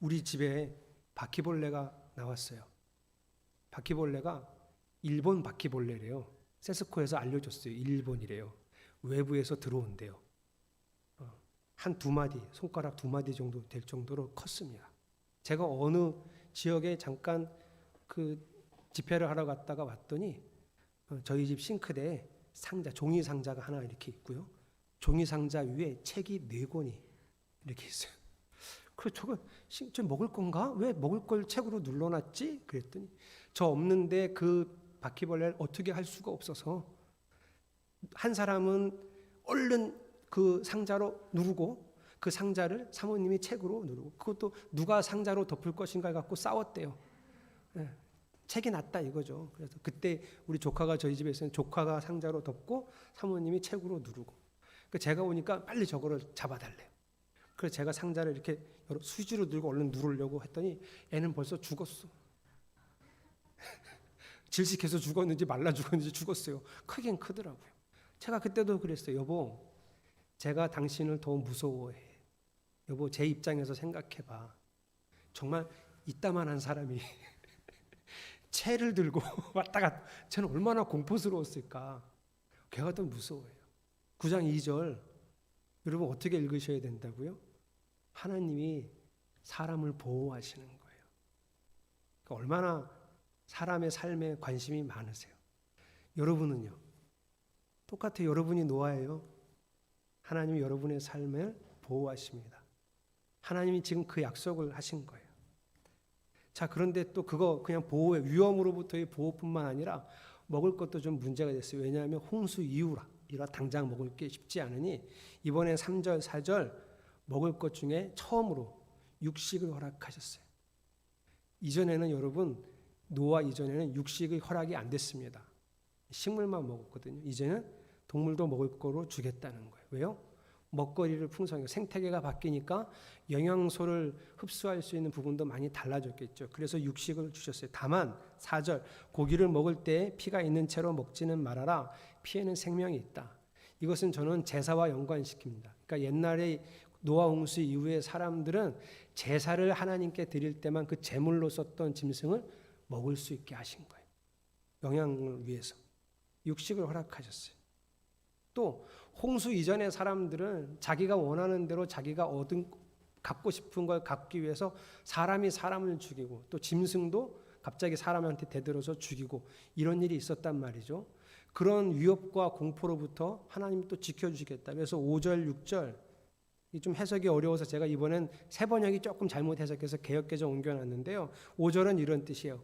우리 집에 바퀴벌레가 나왔어요. 바퀴벌레가 일본 바퀴벌레래요. 세스코에서 알려줬어요. 일본이래요. 외부에서 들어온대요. 한 2마디, 손가락 2마디 정도 될 정도로 컸습니다. 제가 어느 지역에 잠깐 그 집회를 하러 갔다가 왔더니 저희 집 싱크대에 상자, 종이 상자가 하나 이렇게 있고요. 종이 상자 위에 책이 4권이 이렇게 있어요. 그래서 저거 먹을 건가? 왜 먹을 걸 책으로 눌러놨지? 그랬더니 저 없는데 그 바퀴벌레를 어떻게 할 수가 없어서 한 사람은 얼른 그 상자로 누르고 그 상자를 사모님이 책으로 누르고, 그것도 누가 상자로 덮을 것인가 갖고 싸웠대요. 네. 책이 낫다 이거죠. 그래서 그때 우리 조카가 저희 집에 있으면 조카가 상자로 덮고 사모님이 책으로 누르고, 그러니까 제가 오니까 빨리 저거를 잡아달래요. 그래서 제가 상자를 이렇게 수지로 들고 얼른 누르려고 했더니 애는 벌써 죽었어. 질식해서 죽었는지 말라 죽었는지 죽었어요. 크긴 크더라고요. 제가 그때도 그랬어요. 여보, 제가 당신을 더 무서워해. 여보, 제 입장에서 생각해봐. 정말 이따만한 사람이 채를 들고 왔다 갔다, 쟤는 얼마나 공포스러웠을까. 걔가 더 무서워요. 9장 2절 여러분 어떻게 읽으셔야 된다고요? 하나님이 사람을 보호하시는 거예요. 그러니까 얼마나 사람의 삶에 관심이 많으세요. 여러분은요? 똑같아요. 여러분이 노아예요. 하나님이 여러분의 삶을 보호하십니다. 하나님이 지금 그 약속을 하신 거예요. 자, 그런데 또 그거 그냥 보호의 위험으로부터의 보호뿐만 아니라 먹을 것도 좀 문제가 됐어요. 왜냐하면 홍수 이후라 당장 먹을 게 쉽지 않으니 이번에 3절, 4절 먹을 것 중에 처음으로 육식을 허락하셨어요. 이전에는 여러분, 노아 이전에는 육식의 허락이 안 됐습니다. 식물만 먹었거든요. 이제는 동물도 먹을 거로 주겠다는 거예요. 왜요? 먹거리를 풍성하게 생태계가 바뀌니까 영양소를 흡수할 수 있는 부분도 많이 달라졌겠죠. 그래서 육식을 주셨어요. 다만 4절 고기를 먹을 때 피가 있는 채로 먹지는 말아라. 피에는 생명이 있다. 이것은 저는 제사와 연관시킵니다. 그러니까 옛날에 노아 홍수 이후에 사람들은 제사를 하나님께 드릴 때만 그 제물로 썼던 짐승을 먹을 수 있게 하신 거예요. 영양을 위해서 육식을 허락하셨어요. 또 홍수 이전의 사람들은 자기가 원하는 대로 자기가 갖고 싶은 걸 갖기 위해서 사람이 사람을 죽이고 또 짐승도 갑자기 사람한테 대들어서 죽이고 이런 일이 있었단 말이죠. 그런 위협과 공포로부터 하나님이 또 지켜주시겠다. 그래서 5절, 6절 좀 해석이 어려워서 제가 이번엔 세 번역이 조금 잘못 해석해서 개역개정 옮겨놨는데요. 5절은 이런 뜻이에요.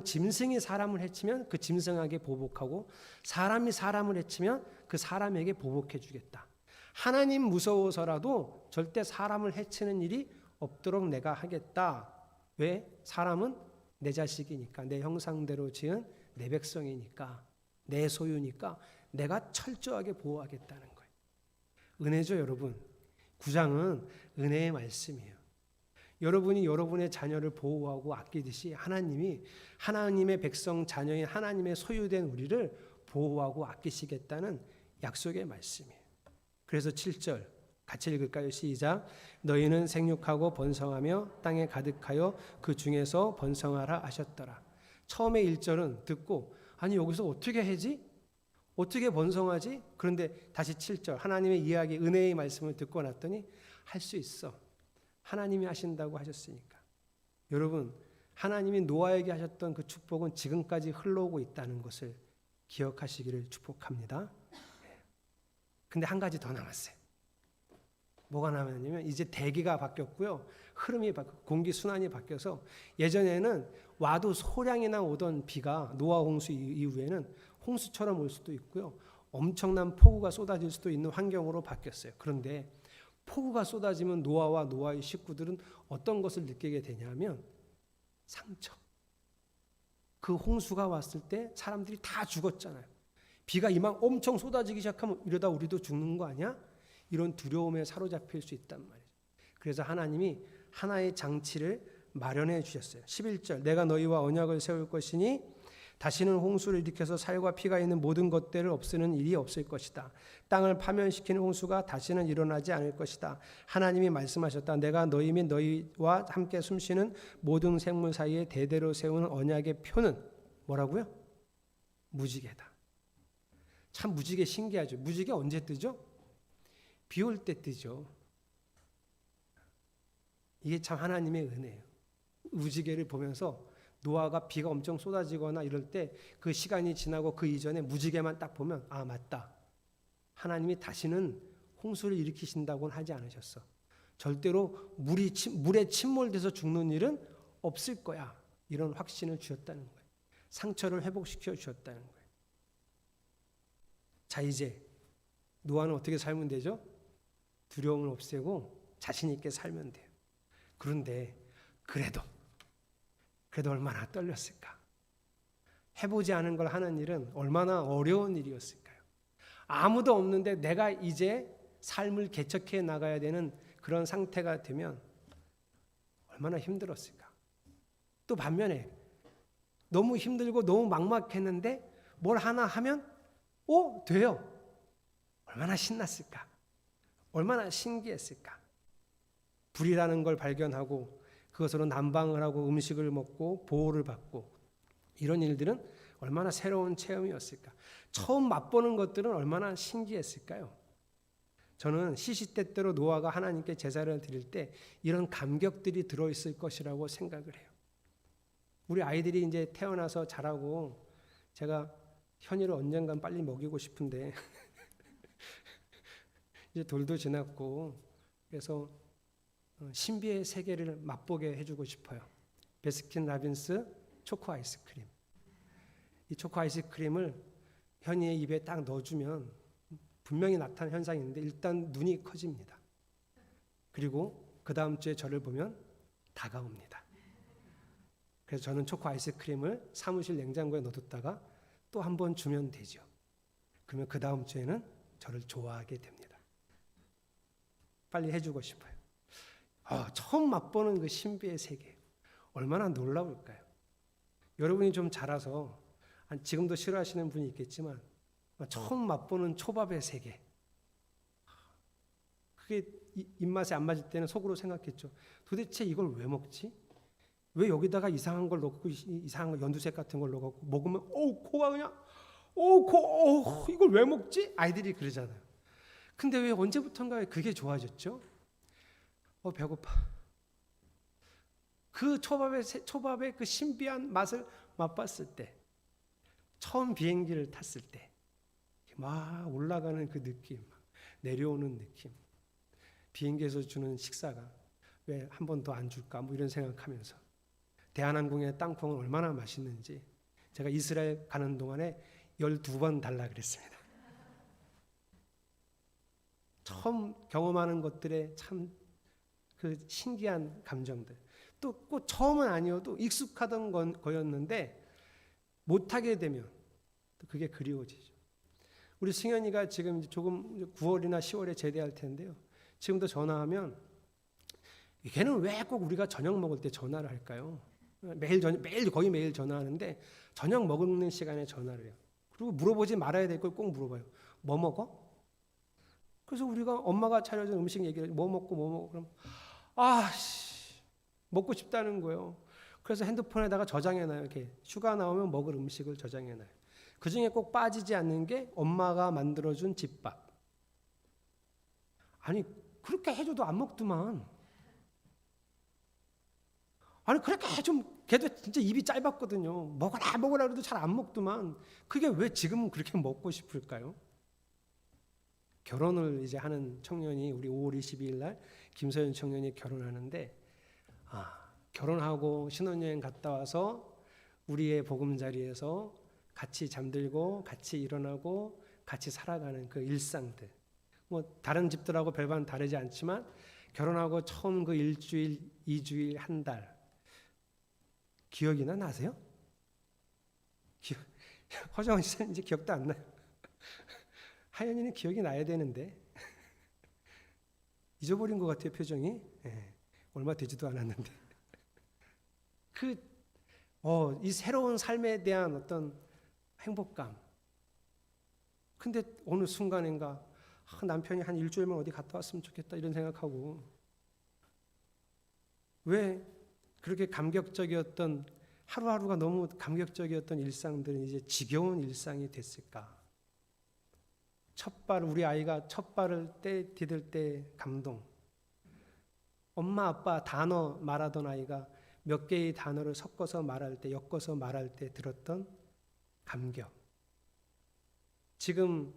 짐승이 사람을 해치면 그 짐승에게 보복하고 사람이 사람을 해치면 그 사람에게 보복해 주겠다. 하나님 무서워서라도 절대 사람을 해치는 일이 없도록 내가 하겠다. 왜? 사람은 내 자식이니까, 내 형상대로 지은 내 백성이니까, 내 소유니까 내가 철저하게 보호하겠다는 거예요. 은혜죠, 여러분. 9장은 은혜의 말씀이에요. 여러분이 여러분의 자녀를 보호하고 아끼듯이 하나님이 하나님의 백성 자녀인 하나님의 소유된 우리를 보호하고 아끼시겠다는 약속의 말씀이에요. 그래서 7절 같이 읽을까요? 시작. 너희는 생육하고 번성하며 땅에 가득하여 그 중에서 번성하라 하셨더라. 처음에 1절은 듣고 아니 여기서 어떻게 하지? 어떻게 번성하지? 그런데 다시 7절 하나님의 이야기 은혜의 말씀을 듣고 났더니 할 수 있어. 하나님이 하신다고 하셨으니까. 여러분 하나님이 노아에게 하셨던 그 축복은 지금까지 흘러오고 있다는 것을 기억하시기를 축복합니다. 근데 한 가지 더 남았어요. 뭐가 남았냐면 이제 대기가 바뀌었고요. 흐름이 공기 순환이 바뀌어서 예전에는 와도 소량이나 오던 비가 노아 홍수 이후에는 홍수처럼 올 수도 있고요. 엄청난 폭우가 쏟아질 수도 있는 환경으로 바뀌었어요. 그런데 폭우가 쏟아지면 노아와 노아의 식구들은 어떤 것을 느끼게 되냐면 상처. 그 홍수가 왔을 때 사람들이 다 죽었잖아요. 비가 이만 엄청 쏟아지기 시작하면 이러다 우리도 죽는 거 아니야? 이런 두려움에 사로잡힐 수 있단 말이죠. 그래서 하나님이 하나의 장치를 마련해 주셨어요. 11절 내가 너희와 언약을 세울 것이니 다시는 홍수를 일으켜서 살과 피가 있는 모든 것들을 없애는 일이 없을 것이다. 땅을 파멸시키는 홍수가 다시는 일어나지 않을 것이다. 하나님이 말씀하셨다. 내가 너희 및 너희와 함께 숨쉬는 모든 생물 사이에 대대로 세우는 언약의 표는 뭐라고요? 무지개다. 참 무지개 신기하죠. 무지개 언제 뜨죠? 비 올 때 뜨죠. 이게 참 하나님의 은혜예요. 무지개를 보면서 노아가 비가 엄청 쏟아지거나 이럴 때 그 시간이 지나고 그 이전에 무지개만 딱 보면 아 맞다. 하나님이 다시는 홍수를 일으키신다고는 하지 않으셨어. 절대로 물에 침몰돼서 죽는 일은 없을 거야. 이런 확신을 주셨다는 거예요. 상처를 회복시켜 주셨다는 거예요. 자 이제 노아는 어떻게 살면 되죠? 두려움을 없애고 자신 있게 살면 돼요. 그런데 그래도 얼마나 떨렸을까? 해보지 않은 걸 하는 일은 얼마나 어려운 일이었을까요? 아무도 없는데 내가 이제 삶을 개척해 나가야 되는 그런 상태가 되면 얼마나 힘들었을까? 또 반면에 너무 힘들고 너무 막막했는데 뭘 하나 하면 돼요. 얼마나 신났을까? 얼마나 신기했을까? 불이라는 걸 발견하고 그것으로 난방을 하고 음식을 먹고 보호를 받고 이런 일들은 얼마나 새로운 체험이었을까? 처음 맛보는 것들은 얼마나 신기했을까요? 저는 시시때때로 노아가 하나님께 제사를 드릴 때 이런 감격들이 들어있을 것이라고 생각을 해요. 우리 아이들이 이제 태어나서 자라고 제가 현이를 언젠간 빨리 먹이고 싶은데 이제 돌도 지났고 그래서 신비의 세계를 맛보게 해주고 싶어요. 베스킨 라빈스 초코 아이스크림. 이 초코 아이스크림을 현이의 입에 딱 넣어주면 분명히 나타난 현상이 있는데 일단 눈이 커집니다. 그리고 그 다음 주에 저를 보면 다가옵니다. 그래서 저는 초코 아이스크림을 사무실 냉장고에 넣어뒀다가 또 한 번 주면 되죠. 그러면 그 다음 주에는 저를 좋아하게 됩니다. 빨리 해주고 싶어요. 처음 맛보는 그 신비의 세계 얼마나 놀라울까요? 여러분이 좀 자라서 지금도 싫어하시는 분이 있겠지만 처음 맛보는 초밥의 세계, 그게 입맛에 안 맞을 때는 속으로 생각했죠. 도대체 이걸 왜 먹지? 왜 여기다가 이상한 걸 넣고 이상한 거 연두색 같은 걸 넣고 먹으면 코가 그냥 이걸 왜 먹지? 아이들이 그러잖아요. 근데 왜 언제부턴가 그게 좋아졌죠? 배고파. 그 초밥의 그 신비한 맛을 맛봤을 때, 처음 비행기를 탔을 때 막 올라가는 그 느낌, 내려오는 느낌, 비행기에서 주는 식사가 왜 한 번 더 안 줄까 뭐 이런 생각하면서, 대한항공의 땅콩은 얼마나 맛있는지 제가 이스라엘 가는 동안에 12번 달라 그랬습니다. 처음 경험하는 것들의 참 그 신기한 감정들, 또 꼭 처음은 아니어도 익숙하던 거였는데 못하게 되면 또 그게 그리워지죠. 우리 승현이가 지금 조금 9월이나 10월에 제대할 텐데요. 지금도 전화하면, 걔는 왜 꼭 우리가 저녁 먹을 때 전화를 할까요? 거의 매일 전화하는데 저녁 먹는 시간에 전화를 해요. 그리고 물어보지 말아야 될 걸 꼭 물어봐요. 뭐 먹어? 그래서 우리가 엄마가 차려준 음식 얘기를 뭐 먹고 그럼 먹고 싶다는 거예요. 그래서 핸드폰에다가 저장해놔요. 이렇게 휴가 나오면 먹을 음식을 저장해놔요. 그 중에 꼭 빠지지 않는 게 엄마가 만들어준 집밥. 아니 그렇게 해줘도 안 먹더만. 아니 그렇게 좀 걔도 진짜 입이 짧았거든요. 먹으라 그래도 잘 안 먹더만. 그게 왜 지금 그렇게 먹고 싶을까요? 결혼을 이제 하는 청년이, 우리 5월 22일 날 김서연 청년이 결혼하는데, 결혼하고 신혼여행 갔다 와서 우리의 보금자리에서 같이 잠들고 같이 일어나고 같이 살아가는 그 일상들, 뭐 다른 집들하고 별반 다르지 않지만 결혼하고 처음 그 일주일, 2주일, 한 달 기억이나 나세요? 허정은 씨는 이제 기억도 안 나요. 하연이는 기억이 나야 되는데 잊어버린 것 같아요, 표정이. 얼마 되지도 않았는데. 이 새로운 삶에 대한 어떤 행복감. 근데 어느 순간인가 남편이 한 일주일만 어디 갔다 왔으면 좋겠다 이런 생각하고, 왜 그렇게 감격적이었던 하루하루가 너무 감격적이었던 일상들은 이제 지겨운 일상이 됐을까? 우리 아이가 첫 발을 디딜 때 감동, 엄마 아빠 단어 말하던 아이가 몇 개의 단어를 섞어서 말할 때, 엮어서 말할 때 들었던 감격. 지금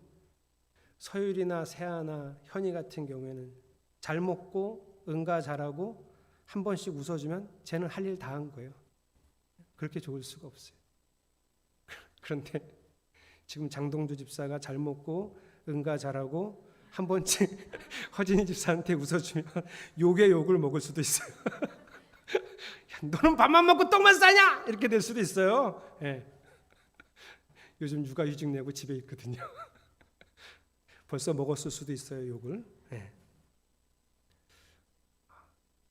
서율이나 세아나 현이 같은 경우에는 잘 먹고 응가 잘하고 한 번씩 웃어주면 쟤는 할 일 다 한 거예요. 그렇게 좋을 수가 없어요. 그런데 지금 장동주 집사가 잘 먹고 응가 잘하고 한 번쯤 허진이 집사한테 웃어주면 욕을 먹을 수도 있어요. 야, 너는 밥만 먹고 똥만 싸냐? 이렇게 될 수도 있어요. 요즘 육아휴직 내고 집에 있거든요. 벌써 먹었을 수도 있어요, 욕을.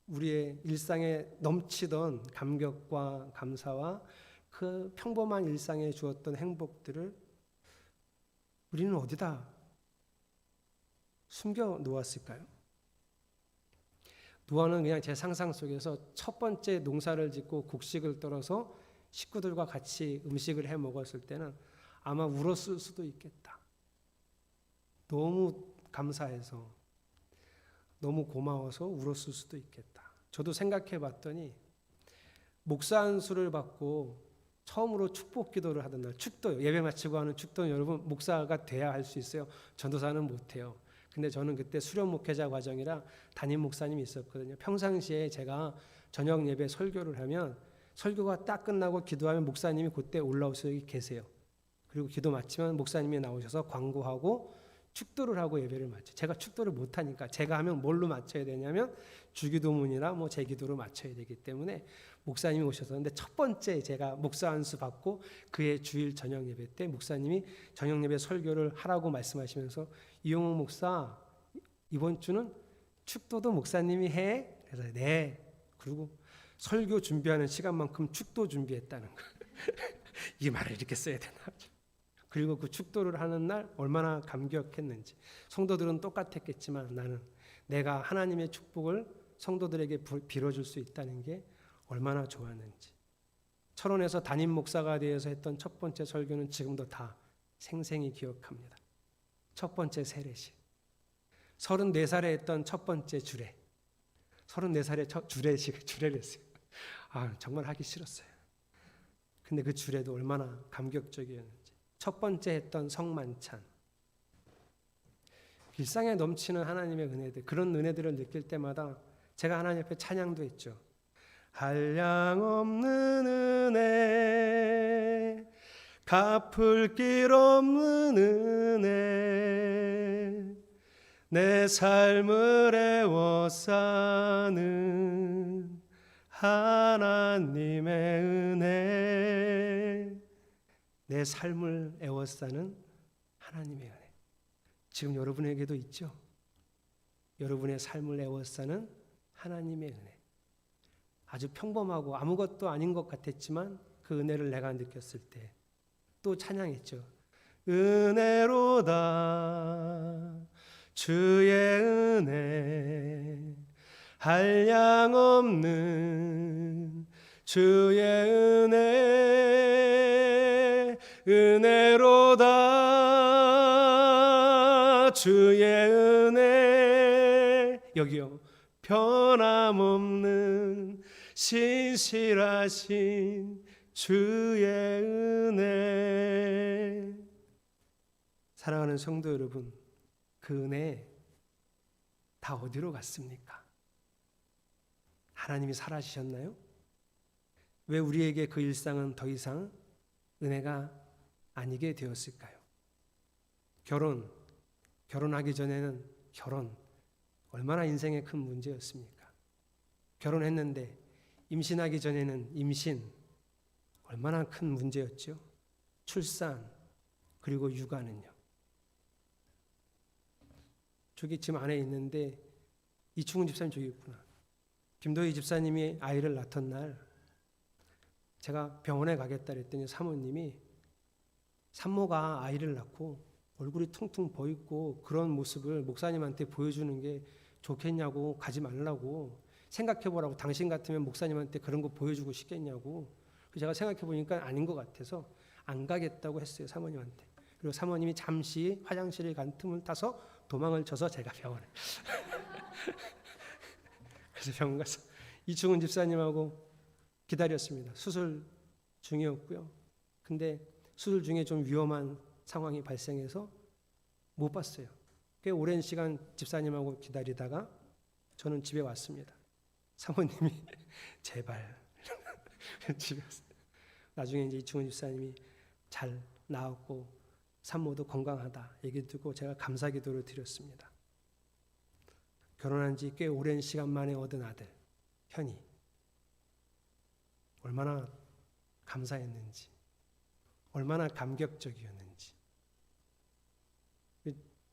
우리의 일상에 넘치던 감격과 감사와 그 평범한 일상에 주었던 행복들을 우리는 어디다 숨겨 놓았을까요? 노아는 그냥 제 상상 속에서 첫 번째 농사를 짓고 곡식을 떨어서 식구들과 같이 음식을 해 먹었을 때는 아마 울었을 수도 있겠다. 너무 감사해서, 너무 고마워서 울었을 수도 있겠다. 저도 생각해 봤더니 목사 안수를 받고 처음으로 축복 기도를 하던 날, 축도 예배 마치고 하는 축도는 여러분 목사가 돼야 할 수 있어요. 전도사는 못해요. 근데 저는 그때 수련 목회자 과정이라 담임 목사님이 있었거든요. 평상시에 제가 저녁 예배 설교를 하면 설교가 딱 끝나고 기도하면 목사님이 그때 올라오셔서 계세요. 그리고 기도 마치면 목사님이 나오셔서 광고하고 축도를 하고 예배를 마쳐요. 제가 축도를 못하니까 제가 하면 뭘로 마쳐야 되냐면 주기도문이나 뭐 제기도로 마쳐야 되기 때문에 목사님이 오셔서, 근데 첫 번째 제가 목사 안수 받고 그해 주일 저녁 예배 때 목사님이 저녁 예배 설교를 하라고 말씀하시면서, 이용호 목사 이번 주는 축도도 목사님이 해? 그래서 네. 그리고 설교 준비하는 시간만큼 축도 준비했다는 거. 이 말을 이렇게 써야 되나? 그리고 그 축도를 하는 날 얼마나 감격했는지. 성도들은 똑같았겠지만 나는 내가 하나님의 축복을 성도들에게 빌어줄 수 있다는 게 얼마나 좋았는지. 철원에서 담임 목사가 되어서 했던 첫 번째 설교는 지금도 다 생생히 기억합니다. 첫 번째 세례식. 34살에 했던 첫 번째 주례. 34살에 첫 주례를 했어요. 정말 하기 싫었어요. 근데 그 주례도 얼마나 감격적이었는지. 첫 번째 했던 성만찬. 일상에 넘치는 하나님의 은혜들, 그런 은혜들을 느낄 때마다 제가 하나님 앞에 찬양도 했죠. 한량없는 은혜, 갚을 길 없는 은혜, 내 삶을 애워싸는 하나님의 은혜, 내 삶을 애워싸는 하나님의 은혜. 지금 여러분에게도 있죠? 여러분의 삶을 애워싸는 하나님의 은혜. 아주 평범하고 아무것도 아닌 것 같았지만 그 은혜를 내가 느꼈을 때 또 찬양했죠. 은혜로다 주의 은혜, 한량없는 주의 은혜, 은혜로다 주의 은혜. 여기요. 변함없는 신실하신 주의 은혜. 사랑하는 성도 여러분, 그 은혜 다 어디로 갔습니까? 하나님이 사라지셨나요? 왜 우리에게 그 일상은 더 이상 은혜가 아니게 되었을까요? 결혼하기 전에는 결혼 얼마나 인생의 큰 문제였습니까? 결혼했는데 임신하기 전에는 임신 얼마나 큰 문제였죠? 출산 그리고 육아는요. 저기 지금 안에 있는데 이충훈 집사님 저기 있구나. 김도희 집사님이 아이를 낳던 날 제가 병원에 가겠다 그랬더니 사모님이 산모가 아이를 낳고 얼굴이 퉁퉁 부어있고 그런 모습을 목사님한테 보여주는 게 좋겠냐고, 가지 말라고, 생각해보라고, 당신 같으면 목사님한테 그런 거 보여주고 싶겠냐고. 제가 생각해보니까 아닌 것 같아서 안 가겠다고 했어요, 사모님한테. 그리고 사모님이 잠시 화장실에 간 틈을 타서 도망을 쳐서 제가 병원에 그래서 병원 가서 이충훈 집사님하고 기다렸습니다. 수술 중이었고요. 근데 수술 중에 좀 위험한 상황이 발생해서 못 봤어요. 꽤 오랜 시간 집사님하고 기다리다가 저는 집에 왔습니다. 사모님이 제발 집에 왔어요. 나중에 이제 이충훈 집사님이 잘 나았고 산모도 건강하다 얘기 듣고 제가 감사 기도를 드렸습니다. 결혼한 지 꽤 오랜 시간 만에 얻은 아들 현이 얼마나 감사했는지, 얼마나 감격적이었는지.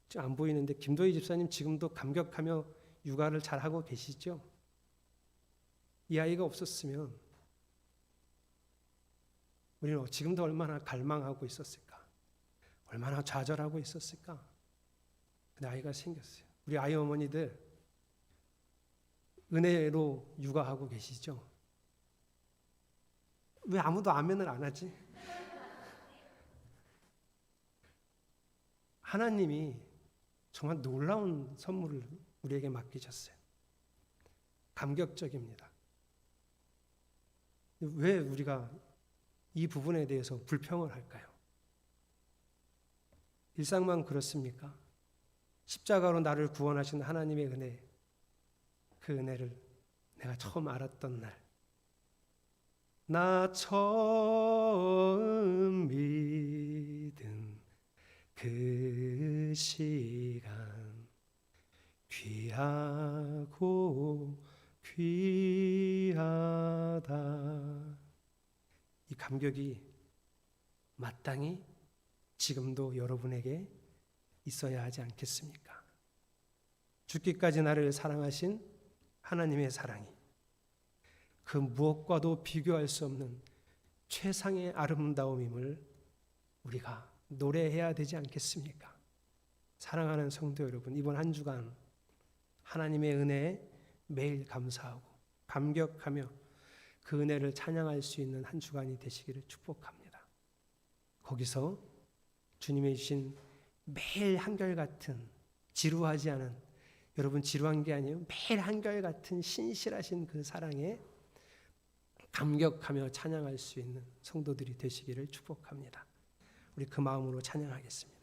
지금 안 보이는데 김도희 집사님 지금도 감격하며 육아를 잘하고 계시죠? 이 아이가 없었으면 우리는 지금도 얼마나 갈망하고 있었을까? 얼마나 좌절하고 있었을까? 근데 아이가 생겼어요. 우리 아이 어머니들 은혜로 육아하고 계시죠? 왜 아무도 아멘을 안 하지? 하나님이 정말 놀라운 선물을 우리에게 맡기셨어요. 감격적입니다. 왜 우리가 이 부분에 대해서 불평을 할까요? 일상만 그렇습니까? 십자가로 나를 구원하신 하나님의 은혜, 그 은혜를 내가 처음 알았던 날, 나 처음 믿은 그 시간, 귀하고 귀하다. 이 감격이 마땅히 지금도 여러분에게 있어야 하지 않겠습니까? 죽기까지 나를 사랑하신 하나님의 사랑이 그 무엇과도 비교할 수 없는 최상의 아름다움임을 우리가 노래해야 되지 않겠습니까? 사랑하는 성도 여러분, 이번 한 주간 하나님의 은혜에 매일 감사하고 감격하며 그 은혜를 찬양할 수 있는 한 주간이 되시기를 축복합니다. 거기서 주님이 주신 매일 한결같은 지루하지 않은, 여러분 지루한 게 아니에요, 매일 한결같은 신실하신 그 사랑에 감격하며 찬양할 수 있는 성도들이 되시기를 축복합니다. 우리 그 마음으로 찬양하겠습니다.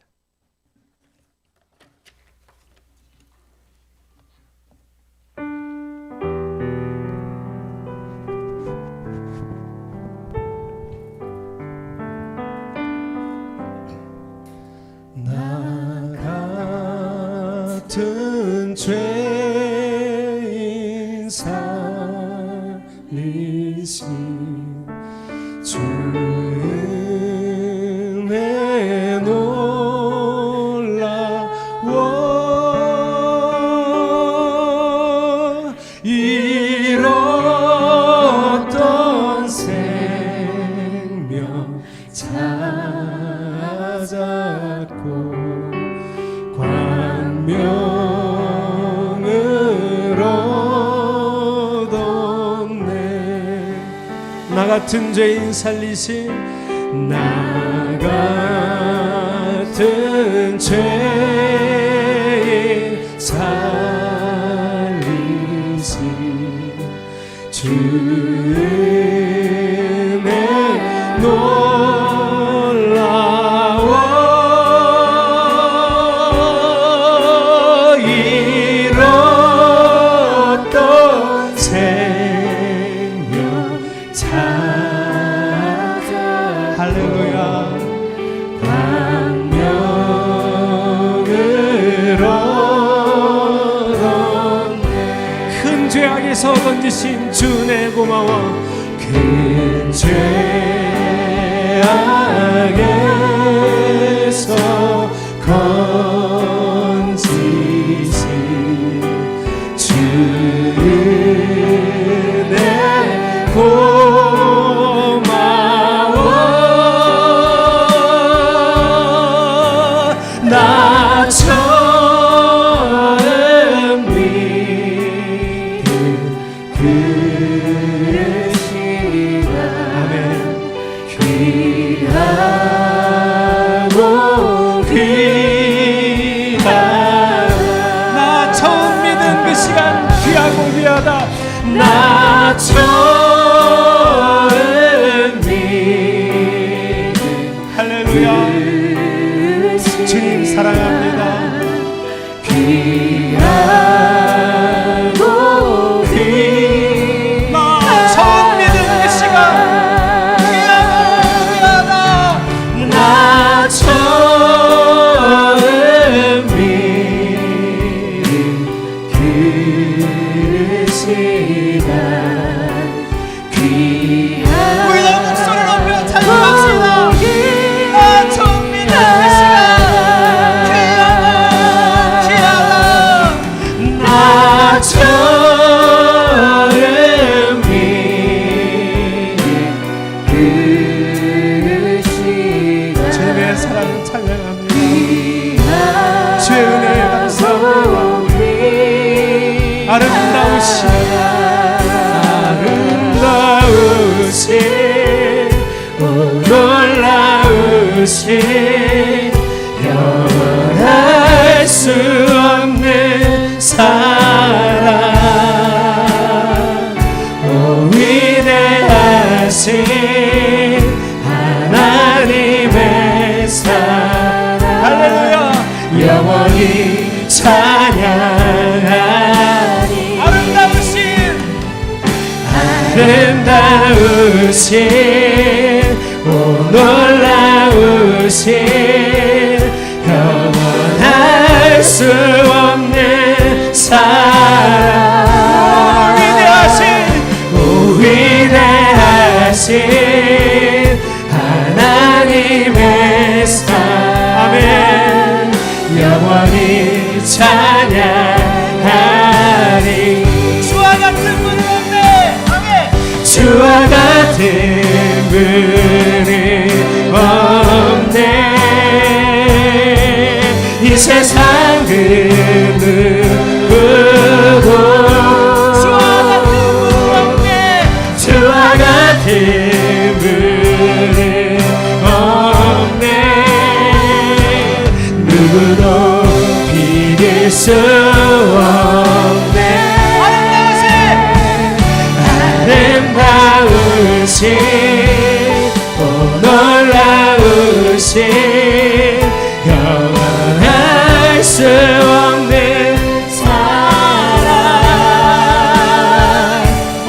나 같은 죄인 살리신 주 은혜 놀라워 잃었던 생명 찾았고 광명을 얻었네. 나 같은 죄인 살리신, 나 같은 죄인 살리신 주 은혜 놀라워 잃었던 생명 찾아. 할렐루야. 광명을 얻었네. 큰 죄악에서 건지신 주 은혜 고마워. 큰 죄악에서 건지신 주 은혜 고마워. 나 처음 믿은 그의 시간 귀하고 귀하다. 나 처음 믿은 그 시간 귀하고 귀하다. 나 처음 믿은 할렐루야. 주님 사랑합니다. 귀하고 귀. 나 처음 믿은 그 시간 귀하다. 나 처음 믿은 그 시간 귀하고. 우리 다 목소리를 높여 찬양합시다. 나 처음 믿은 그 시간 나 처음 믿은 그 시간. 주님의 사랑을 찬양합니다. 주의 은혜에 감사합니다. 아름다우신 놀라우신 영원할 수 없는 사랑. 오 위대하신 하나님의 사랑. 할렐루야. 영원히 찬양하니. 아름다우신 오 놀라우신 영원할 수 없는 사랑. 오 위대하신 하나님의 사랑. 아멘. 영원히 찬양 주와 같은 분은 없네. 이 세상 그 누구도 주와 같은 분은 없네. 주와 같은 분은 없네. 누구도 비길 수 없네. 아름다우신 오 놀라우신 영원할 수 없는 사랑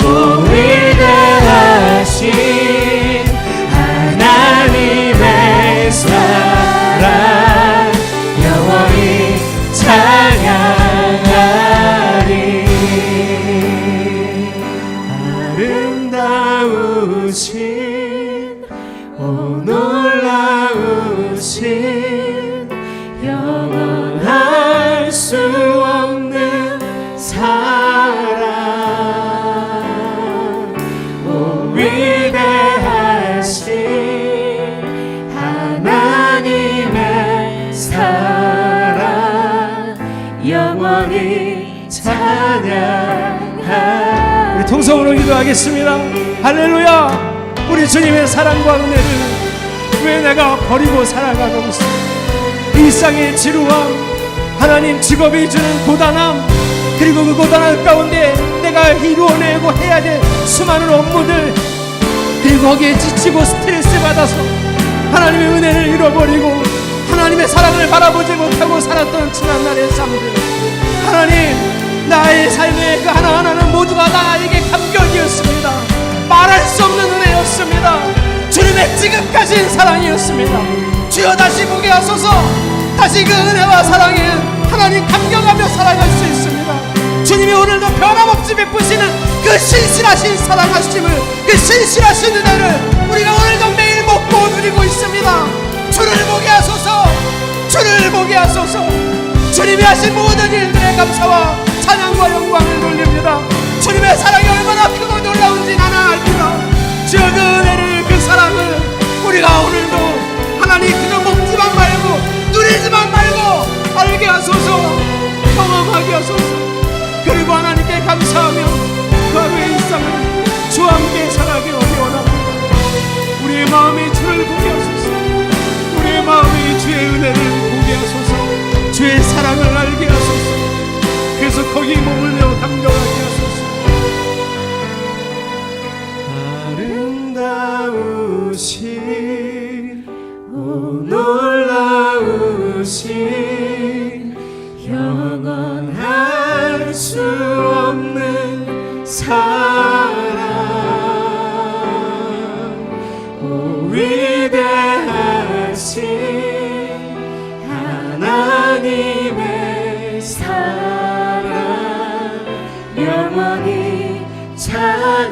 오 위대하신 하나님의 사랑 영원히 찬양하리. 아름다우신 오 놀라우신 영원할 수 없는 사랑 오 위대하신 하나님의 사랑 영원히 찬양하리. 우리 통성으로 기도하겠습니다. 할렐루야. 우리 주님의 사랑과 은혜를 왜 내가 버리고 살아가고 있습니다. 일상의 지루함, 하나님 직업이 주는 고단함, 그리고 그 고단함 가운데 내가 이루어내고 해야 될 수많은 업무들, 그리고 거기에 지치고 스트레스 받아서 하나님의 은혜를 잃어버리고 하나님의 사랑을 바라보지 못하고 살았던 지난날의 삶들, 하나님 나의 삶의 그 하나하나는 모두가 나에게 감격이었습니다. 말할 수 없는 은혜였습니다. 주님의 지극하신 사랑이었습니다. 주여 다시 보게 하소서. 다시 그 은혜와 사랑에 하나님 감격하며 살아갈 수 있습니다. 주님이 오늘도 변함없이 베푸시는 그 신실하신 사랑하심을, 그 신실하신 은혜를 우리가 오늘도 매일 먹고 누리고 있습니다. 주를 보게 하소서. 주를 보게 하소서. 주님이 하신 모든 일들에 감사와 찬양과 영광을 돌립니다. 주님의 사랑이 얼마나 크고 놀라운지 나는 알구나. 주여 그 은혜를, 그 사랑을 우리가 오늘도 하나님 그저 먹지만 말고 누리지만 말고 알게 하소서. 경험하게 하소서. 그리고 하나님께 감사하며 그 하루의 일상을 주와 함께 살아가기를 원합니다. 우리의 마음이 주를 보게 하소서. 우리의 마음이 주의 은혜를 보게 하소서. 주의 사랑을 알게 하소서. 그래서 거기 머물며 감격하게 하소서. 아름다우신 오 놀라우신 영원할 수 없는 사랑 오 위대하신 하나님의 사랑 영원히 찬양하리.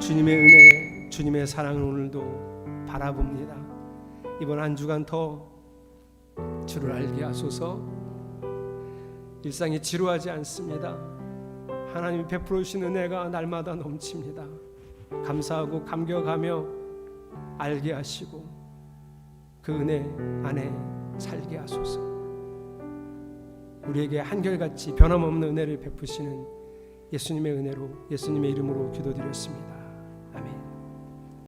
주님의 은혜, 주님의 사랑을 오늘도 바라봅니다. 이번 한 주간 더 주를 알게 하소서. 일상이 지루하지 않습니다. 하나님이 베풀어 주신 은혜가 날마다 넘칩니다. 감사하고 감격하며 알게 하시고 그 은혜 안에 살게 하소서. 우리에게 한결같이 변함없는 은혜를 베푸시는 예수님의 은혜로, 예수님의 이름으로 기도드렸습니다.